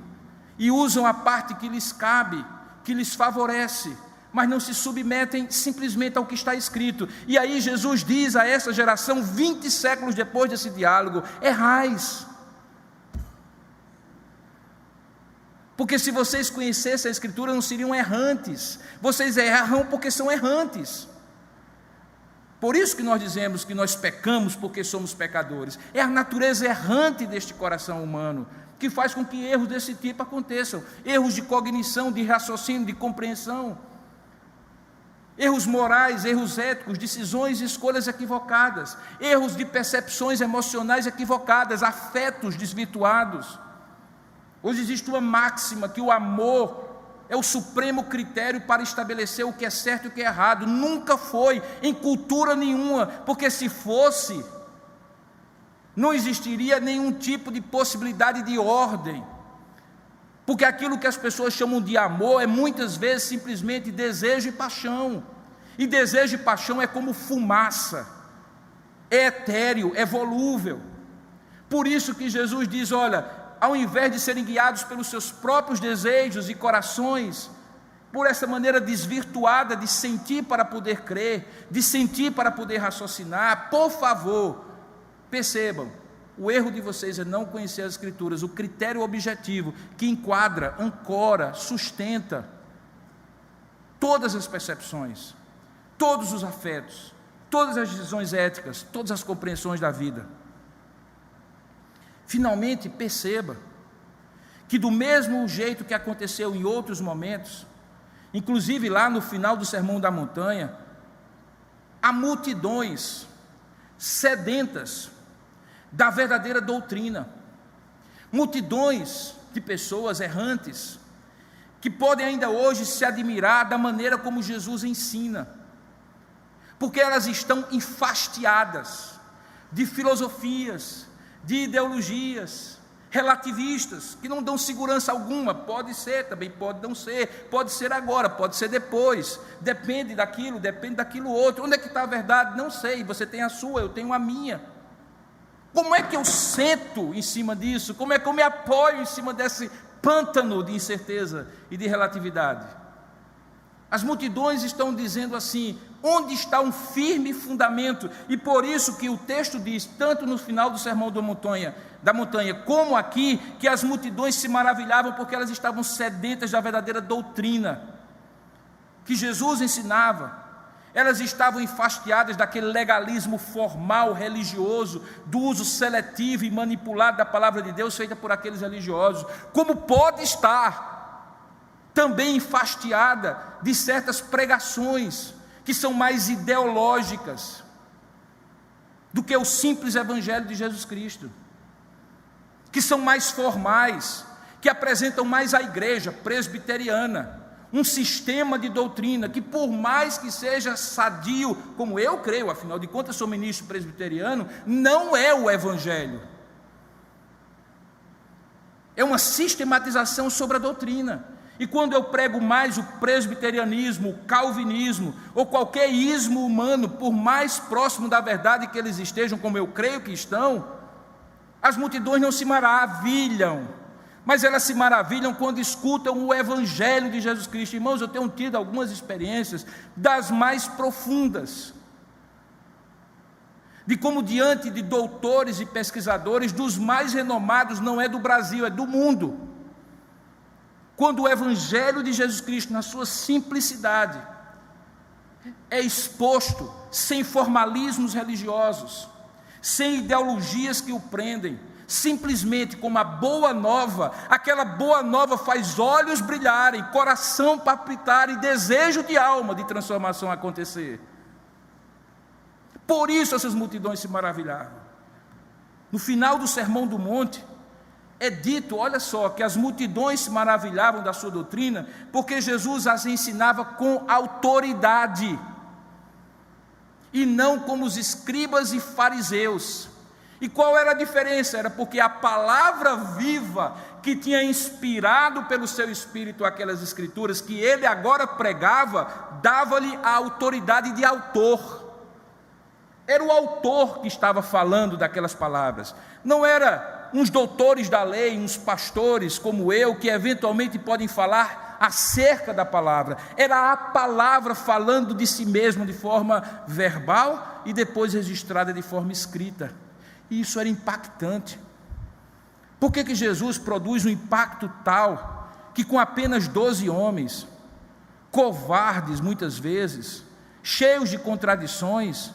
e usam a parte que lhes cabe, que lhes favorece, mas não se submetem simplesmente ao que está escrito. E aí Jesus diz a essa geração, 20 séculos depois desse diálogo: errais. Porque se vocês conhecessem a Escritura, não seriam errantes. Vocês erram porque são errantes. Por isso que nós dizemos que nós pecamos, porque somos pecadores. É a natureza errante deste coração humano que faz com que erros desse tipo aconteçam. Erros de cognição, de raciocínio, de compreensão. Erros morais, erros éticos, decisões e escolhas equivocadas. Erros de percepções emocionais equivocadas, afetos desvirtuados. Hoje existe uma máxima que o amor é o supremo critério para estabelecer o que é certo e o que é errado. Nunca foi em cultura nenhuma, porque se fosse, não existiria nenhum tipo de possibilidade de ordem. Porque aquilo que as pessoas chamam de amor é muitas vezes simplesmente desejo e paixão. E desejo e paixão é como fumaça, é etéreo, é volúvel. Por isso que Jesus diz: olha, ao invés de serem guiados pelos seus próprios desejos e corações, por essa maneira desvirtuada de sentir para poder crer, de sentir para poder raciocinar, por favor, percebam, o erro de vocês é não conhecer as Escrituras, o critério objetivo que enquadra, ancora, sustenta todas as percepções, todos os afetos, todas as decisões éticas, todas as compreensões da vida. Finalmente, perceba que do mesmo jeito que aconteceu em outros momentos, inclusive lá no final do Sermão da Montanha, há multidões sedentas da verdadeira doutrina, multidões de pessoas errantes, que podem ainda hoje se admirar da maneira como Jesus ensina, porque elas estão enfastiadas de filosofias, de ideologias relativistas, que não dão segurança alguma. Pode ser, também pode não ser, pode ser agora, pode ser depois, depende daquilo outro. Onde é que está a verdade? Não sei, você tem a sua, eu tenho a minha. Como é que eu sento em cima disso? Como é que eu me apoio em cima desse pântano de incerteza e de relatividade? As multidões estão dizendo assim: onde está um firme fundamento? E por isso que o texto diz, tanto no final do Sermão da Montanha, como aqui, que as multidões se maravilhavam porque elas estavam sedentas da verdadeira doutrina que Jesus ensinava. Elas estavam enfastiadas daquele legalismo formal, religioso, do uso seletivo e manipulado da palavra de Deus feita por aqueles religiosos. Como pode estar também enfastiada de certas pregações que são mais ideológicas do que o simples Evangelho de Jesus Cristo, que são mais formais, que apresentam mais a igreja presbiteriana, um sistema de doutrina que, por mais que seja sadio, como eu creio, afinal de contas sou ministro presbiteriano, não é o Evangelho. É uma sistematização sobre a doutrina. E quando eu prego mais o presbiterianismo, o calvinismo, ou qualquer ismo humano, por mais próximo da verdade que eles estejam, como eu creio que estão, as multidões não se maravilham, mas elas se maravilham quando escutam o Evangelho de Jesus Cristo. Irmãos, eu tenho tido algumas experiências das mais profundas, de como diante de doutores e pesquisadores, dos mais renomados, não é do Brasil, é do mundo, quando o Evangelho de Jesus Cristo, na sua simplicidade, é exposto sem formalismos religiosos, sem ideologias que o prendem, simplesmente como a boa nova, aquela boa nova faz olhos brilharem, coração palpitar e desejo de alma de transformação acontecer. Por isso essas multidões se maravilhavam. No final do Sermão do Monte, é dito, olha só, que as multidões se maravilhavam da sua doutrina, porque Jesus as ensinava com autoridade, e não como os escribas e fariseus. E qual era a diferença? Era porque a palavra viva que tinha inspirado pelo seu espírito aquelas escrituras, que ele agora pregava, dava-lhe a autoridade de autor. Era o autor que estava falando daquelas palavras, não era uns doutores da lei, uns pastores como eu, que eventualmente podem falar acerca da palavra. Era a palavra falando de si mesmo de forma verbal e depois registrada de forma escrita. E isso era impactante. Por que Jesus produz um impacto tal que com apenas 12 homens, covardes muitas vezes, cheios de contradições,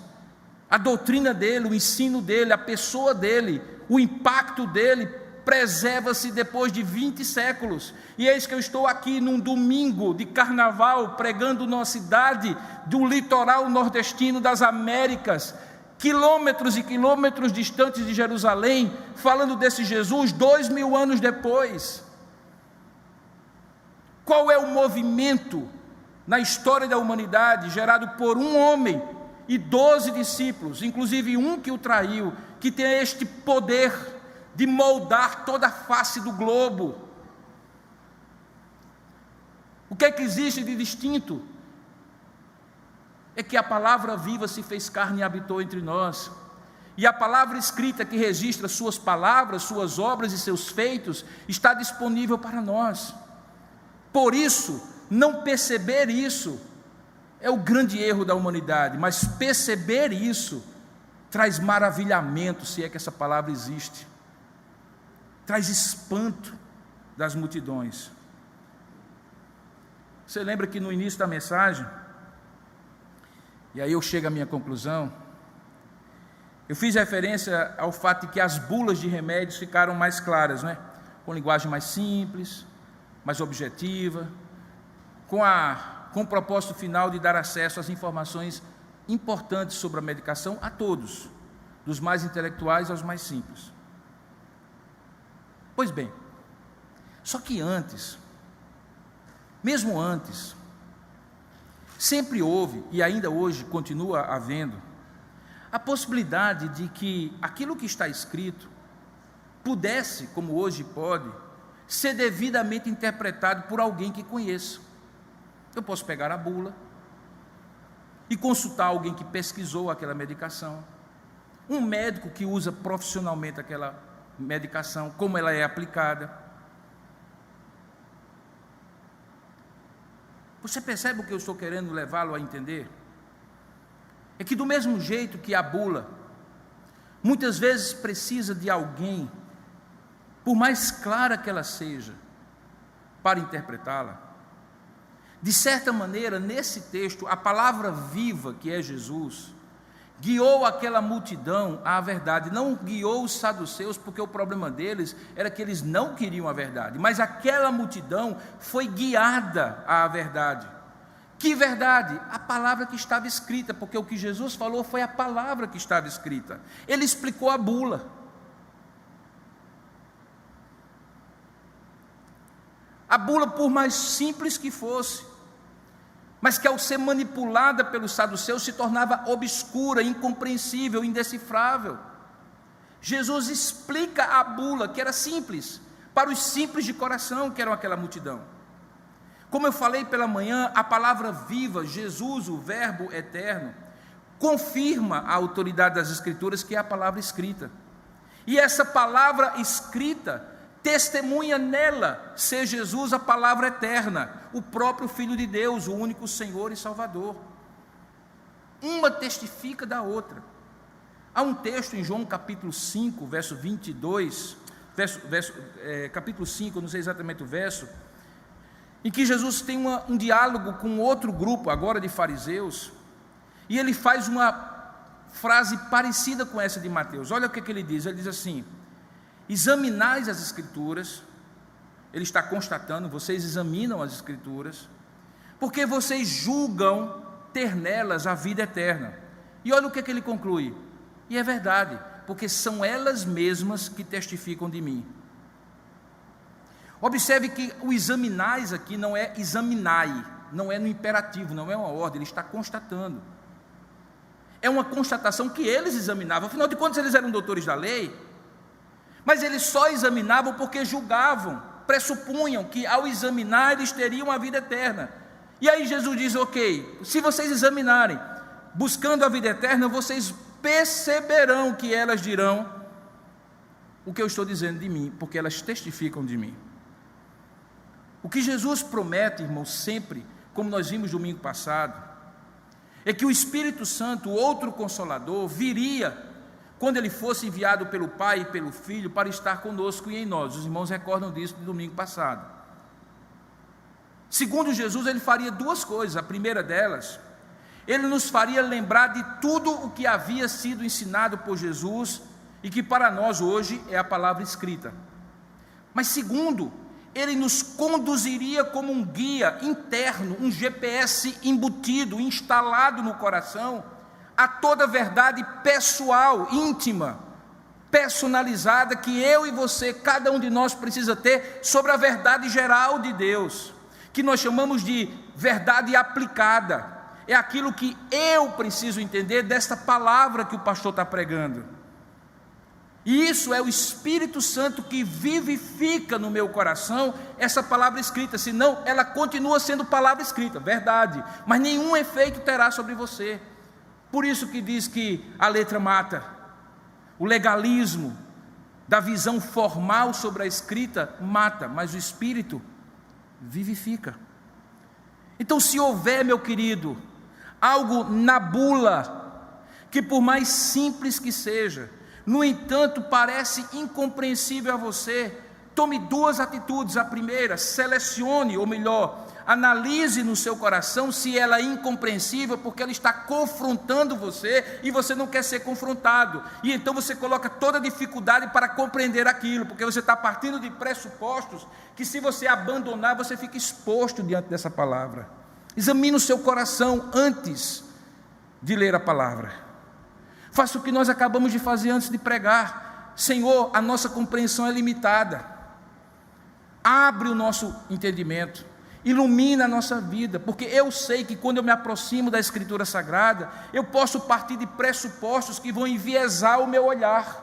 a doutrina dele, o ensino dele, a pessoa dele, o impacto dele preserva-se depois de 20 séculos. E eis que eu estou aqui num domingo de carnaval, pregando numa cidade do litoral nordestino das Américas, quilômetros e quilômetros distantes de Jerusalém, falando desse Jesus 2000 anos depois. Qual é o movimento na história da humanidade gerado por um homem e 12 discípulos, inclusive um que o traiu, que tem este poder de moldar toda a face do globo? O que é que existe de distinto? É que a palavra viva se fez carne e habitou entre nós, e a palavra escrita que registra suas palavras, suas obras e seus feitos, está disponível para nós. Por isso, não perceber isso é o grande erro da humanidade, mas perceber isso traz maravilhamento, se é que essa palavra existe, traz espanto das multidões. Você lembra que no início da mensagem, e aí eu chego à minha conclusão, eu fiz referência ao fato de que as bulas de remédios ficaram mais claras, não é? Com linguagem mais simples, mais objetiva, com o propósito final de dar acesso às informações importantes sobre a medicação a todos, dos mais intelectuais aos mais simples. Pois bem, só que antes, mesmo antes, sempre houve, e ainda hoje continua havendo, a possibilidade de que aquilo que está escrito pudesse, como hoje pode, ser devidamente interpretado por alguém que conheça. Eu posso pegar a bula e consultar alguém que pesquisou aquela medicação, um médico que usa profissionalmente aquela medicação, como ela é aplicada. Você percebe o que eu estou querendo levá-lo a entender? É que do mesmo jeito que a bula muitas vezes precisa de alguém, por mais clara que ela seja, para interpretá-la, de certa maneira, nesse texto, a palavra viva, que é Jesus, guiou aquela multidão à verdade. Não guiou os saduceus, porque o problema deles era que eles não queriam a verdade, mas aquela multidão foi guiada à verdade. Que verdade? A palavra que estava escrita, porque o que Jesus falou foi a palavra que estava escrita. Ele explicou a bula. A bula, por mais simples que fosse, mas que ao ser manipulada pelos saduceus se tornava obscura, incompreensível, indecifrável. Jesus explica a bula, que era simples, para os simples de coração, que eram aquela multidão. Como eu falei pela manhã, a palavra viva, Jesus, o verbo eterno, confirma a autoridade das Escrituras, que é a palavra escrita. E essa palavra escrita testemunha nela ser Jesus a palavra eterna, o próprio Filho de Deus, o único Senhor e Salvador. Uma testifica da outra. Há um texto em João capítulo 5, verso 22, capítulo 5, não sei exatamente o verso, em que Jesus tem um diálogo com outro grupo, agora de fariseus, e ele faz uma frase parecida com essa de Mateus. Olha o que ele diz assim: examinais as Escrituras. Ele está constatando, vocês examinam as Escrituras, porque vocês julgam ter nelas a vida eterna. E olha o que ele conclui: e é verdade, porque são elas mesmas que testificam de mim. Observe que o examinais aqui não é examinai, não é no imperativo, não é uma ordem, ele está constatando. É uma constatação que eles examinavam, afinal de contas eles eram doutores da lei, mas eles só examinavam porque julgavam, pressupunham que ao examinar eles teriam a vida eterna. E aí Jesus diz: ok, se vocês examinarem, buscando a vida eterna, vocês perceberão que elas dirão o que eu estou dizendo de mim, porque elas testificam de mim. O que Jesus promete, irmãos, sempre, como nós vimos domingo passado, é que o Espírito Santo, o outro Consolador, viria quando ele fosse enviado pelo Pai e pelo Filho para estar conosco e em nós. Os irmãos recordam disso do domingo passado. Segundo Jesus, ele faria duas coisas. A primeira delas, ele nos faria lembrar de tudo o que havia sido ensinado por Jesus e que para nós hoje é a palavra escrita. Mas segundo, ele nos conduziria como um guia interno, um GPS embutido, instalado no coração, a toda a verdade pessoal, íntima, personalizada, que eu e você, cada um de nós precisa ter sobre a verdade geral de Deus, que nós chamamos de verdade aplicada. É aquilo que eu preciso entender desta palavra que o pastor está pregando. E isso é o Espírito Santo que vivifica no meu coração essa palavra escrita, senão ela continua sendo palavra escrita, verdade, mas nenhum efeito terá sobre você. Por isso que diz que a letra mata. O legalismo da visão formal sobre a escrita mata, mas o Espírito vivifica. Então, se houver, meu querido, algo na bula, que por mais simples que seja, no entanto parece incompreensível a você, tome duas atitudes. A primeira, selecione, ou melhor, analise no seu coração se ela é incompreensível, porque ela está confrontando você e você não quer ser confrontado, e então você coloca toda a dificuldade para compreender aquilo, porque você está partindo de pressupostos que, se você abandonar, você fica exposto diante dessa palavra. Examine o seu coração antes de ler a palavra. Faça o que nós acabamos de fazer antes de pregar. Senhor, a nossa compreensão é limitada. Abre o nosso entendimento, ilumina a nossa vida, porque eu sei que quando eu me aproximo da Escritura Sagrada, eu posso partir de pressupostos que vão enviesar o meu olhar.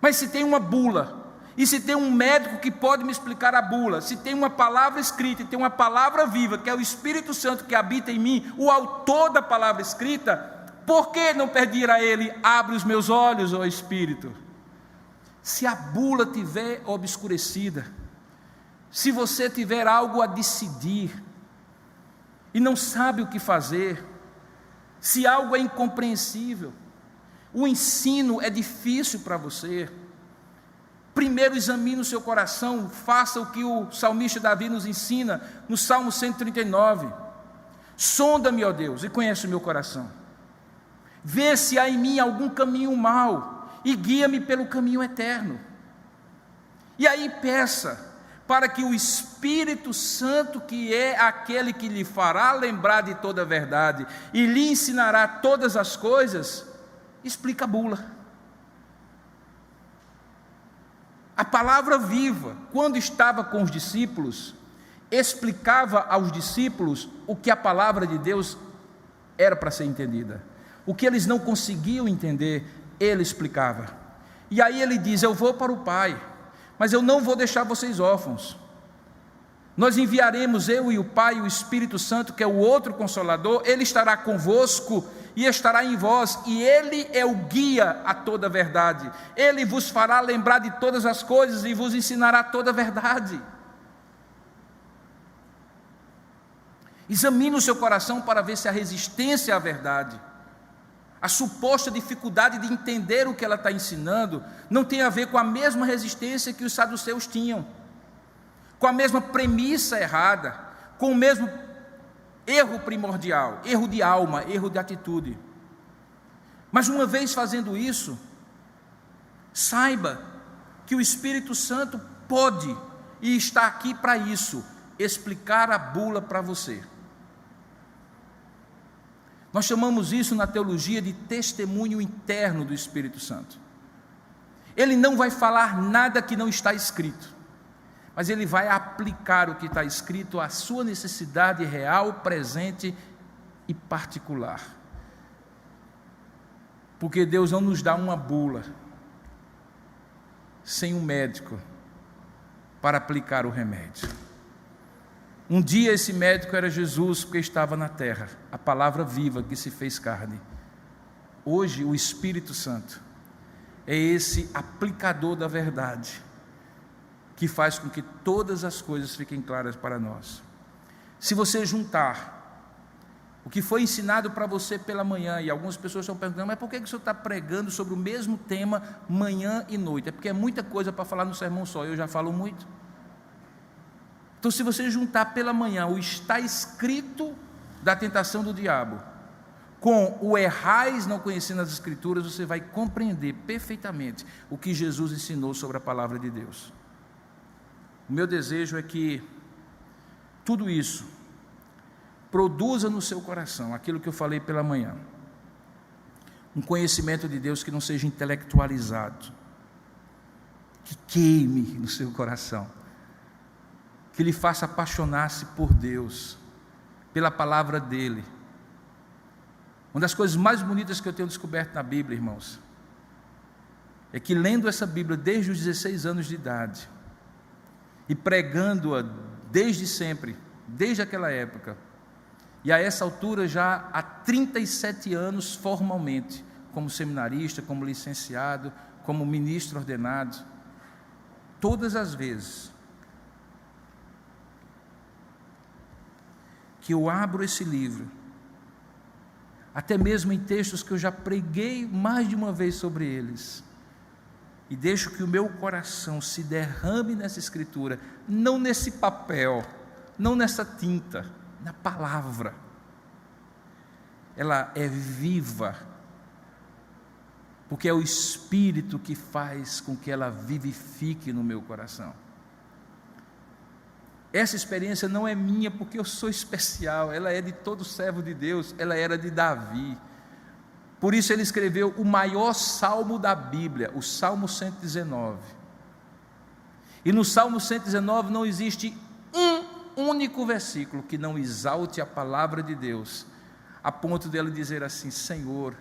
Mas se tem uma bula, e se tem um médico que pode me explicar a bula, se tem uma palavra escrita e tem uma palavra viva, que é o Espírito Santo que habita em mim, o autor da palavra escrita, por que não pedir a Ele: abre os meus olhos, ó Espírito? Se a bula tiver obscurecida, se você tiver algo a decidir e não sabe o que fazer, se algo é incompreensível, o ensino é difícil para você, primeiro examine o seu coração, faça o que o salmista Davi nos ensina no Salmo 139: sonda-me, ó Deus, e conhece o meu coração. Vê se há em mim algum caminho mau e guia-me pelo caminho eterno. E aí peça para que o Espírito Santo, que é aquele que lhe fará lembrar de toda a verdade e lhe ensinará todas as coisas, explique a bula. A palavra viva, quando estava com os discípulos, explicava aos discípulos o que a palavra de Deus era para ser entendida. O que eles não conseguiam entender, ele explicava. E aí ele diz: eu vou para o Pai, mas eu não vou deixar vocês órfãos. Nós enviaremos, eu e o Pai, o Espírito Santo, que é o outro Consolador. Ele estará convosco e estará em vós, e Ele é o guia a toda a verdade. Ele vos fará lembrar de todas as coisas e vos ensinará toda a verdade. Examine o seu coração para ver se há resistência à verdade. a suposta dificuldade de entender o que ela está ensinando não tem a ver com a mesma resistência que os saduceus tinham, com a mesma premissa errada, com o mesmo erro primordial, erro de alma, erro de atitude. Mas uma vez fazendo isso, saiba que o Espírito Santo pode e está aqui para isso, explicar a bula para você. Nós chamamos isso na teologia de testemunho interno do Espírito Santo. Ele não vai falar nada que não está escrito, mas ele vai aplicar o que está escrito à sua necessidade real, presente e particular. Porque Deus não nos dá uma bula sem um médico para aplicar o remédio. Um dia esse médico era Jesus, porque estava na terra, a palavra viva que se fez carne. Hoje o Espírito Santo é esse aplicador da verdade, que faz com que todas as coisas fiquem claras para nós. Se você juntar o que foi ensinado para você pela manhã, e algumas pessoas estão perguntando, mas por que o senhor está pregando sobre o mesmo tema manhã e noite? É porque é muita coisa para falar no sermão só, eu já falo muito. Então, se você juntar pela manhã o está escrito da tentação do diabo com o errais não conhecendo as Escrituras, você vai compreender perfeitamente o que Jesus ensinou sobre a palavra de Deus. O meu desejo é que tudo isso produza no seu coração aquilo que eu falei pela manhã, um conhecimento de Deus que não seja intelectualizado, que queime no seu coração, que lhe faça apaixonar-se por Deus, pela palavra dEle. Uma das coisas mais bonitas que eu tenho descoberto na Bíblia, irmãos, é que lendo essa Bíblia desde os 16 anos de idade, e pregando-a desde sempre, desde aquela época, e a essa altura já há 37 anos formalmente, como seminarista, como licenciado, como ministro ordenado, todas as vezes que eu abro esse livro, até mesmo em textos que eu já preguei mais de uma vez sobre eles, e deixo que o meu coração se derrame nessa escritura, não nesse papel, não nessa tinta, na palavra. Ela é viva, porque é o Espírito que faz com que ela vivifique no meu coração. Essa experiência não é minha porque eu sou especial, ela é de todo servo de Deus, ela era de Davi. Por isso ele escreveu o maior salmo da Bíblia, o Salmo 119. E no Salmo 119 não existe um único versículo que não exalte a palavra de Deus, a ponto dele dizer assim: Senhor,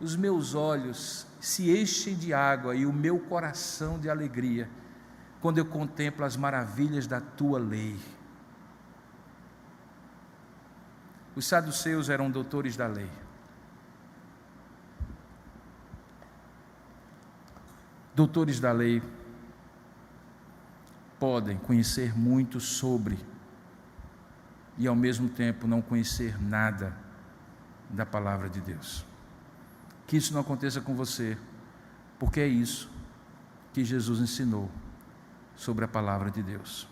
os meus olhos se enchem de água e o meu coração de alegria, quando eu contemplo as maravilhas da tua lei. Os saduceus eram doutores da lei. Doutores da lei podem conhecer muito sobre e ao mesmo tempo não conhecer nada da palavra de Deus. Que isso não aconteça com você, porque é isso que Jesus ensinou sobre a palavra de Deus.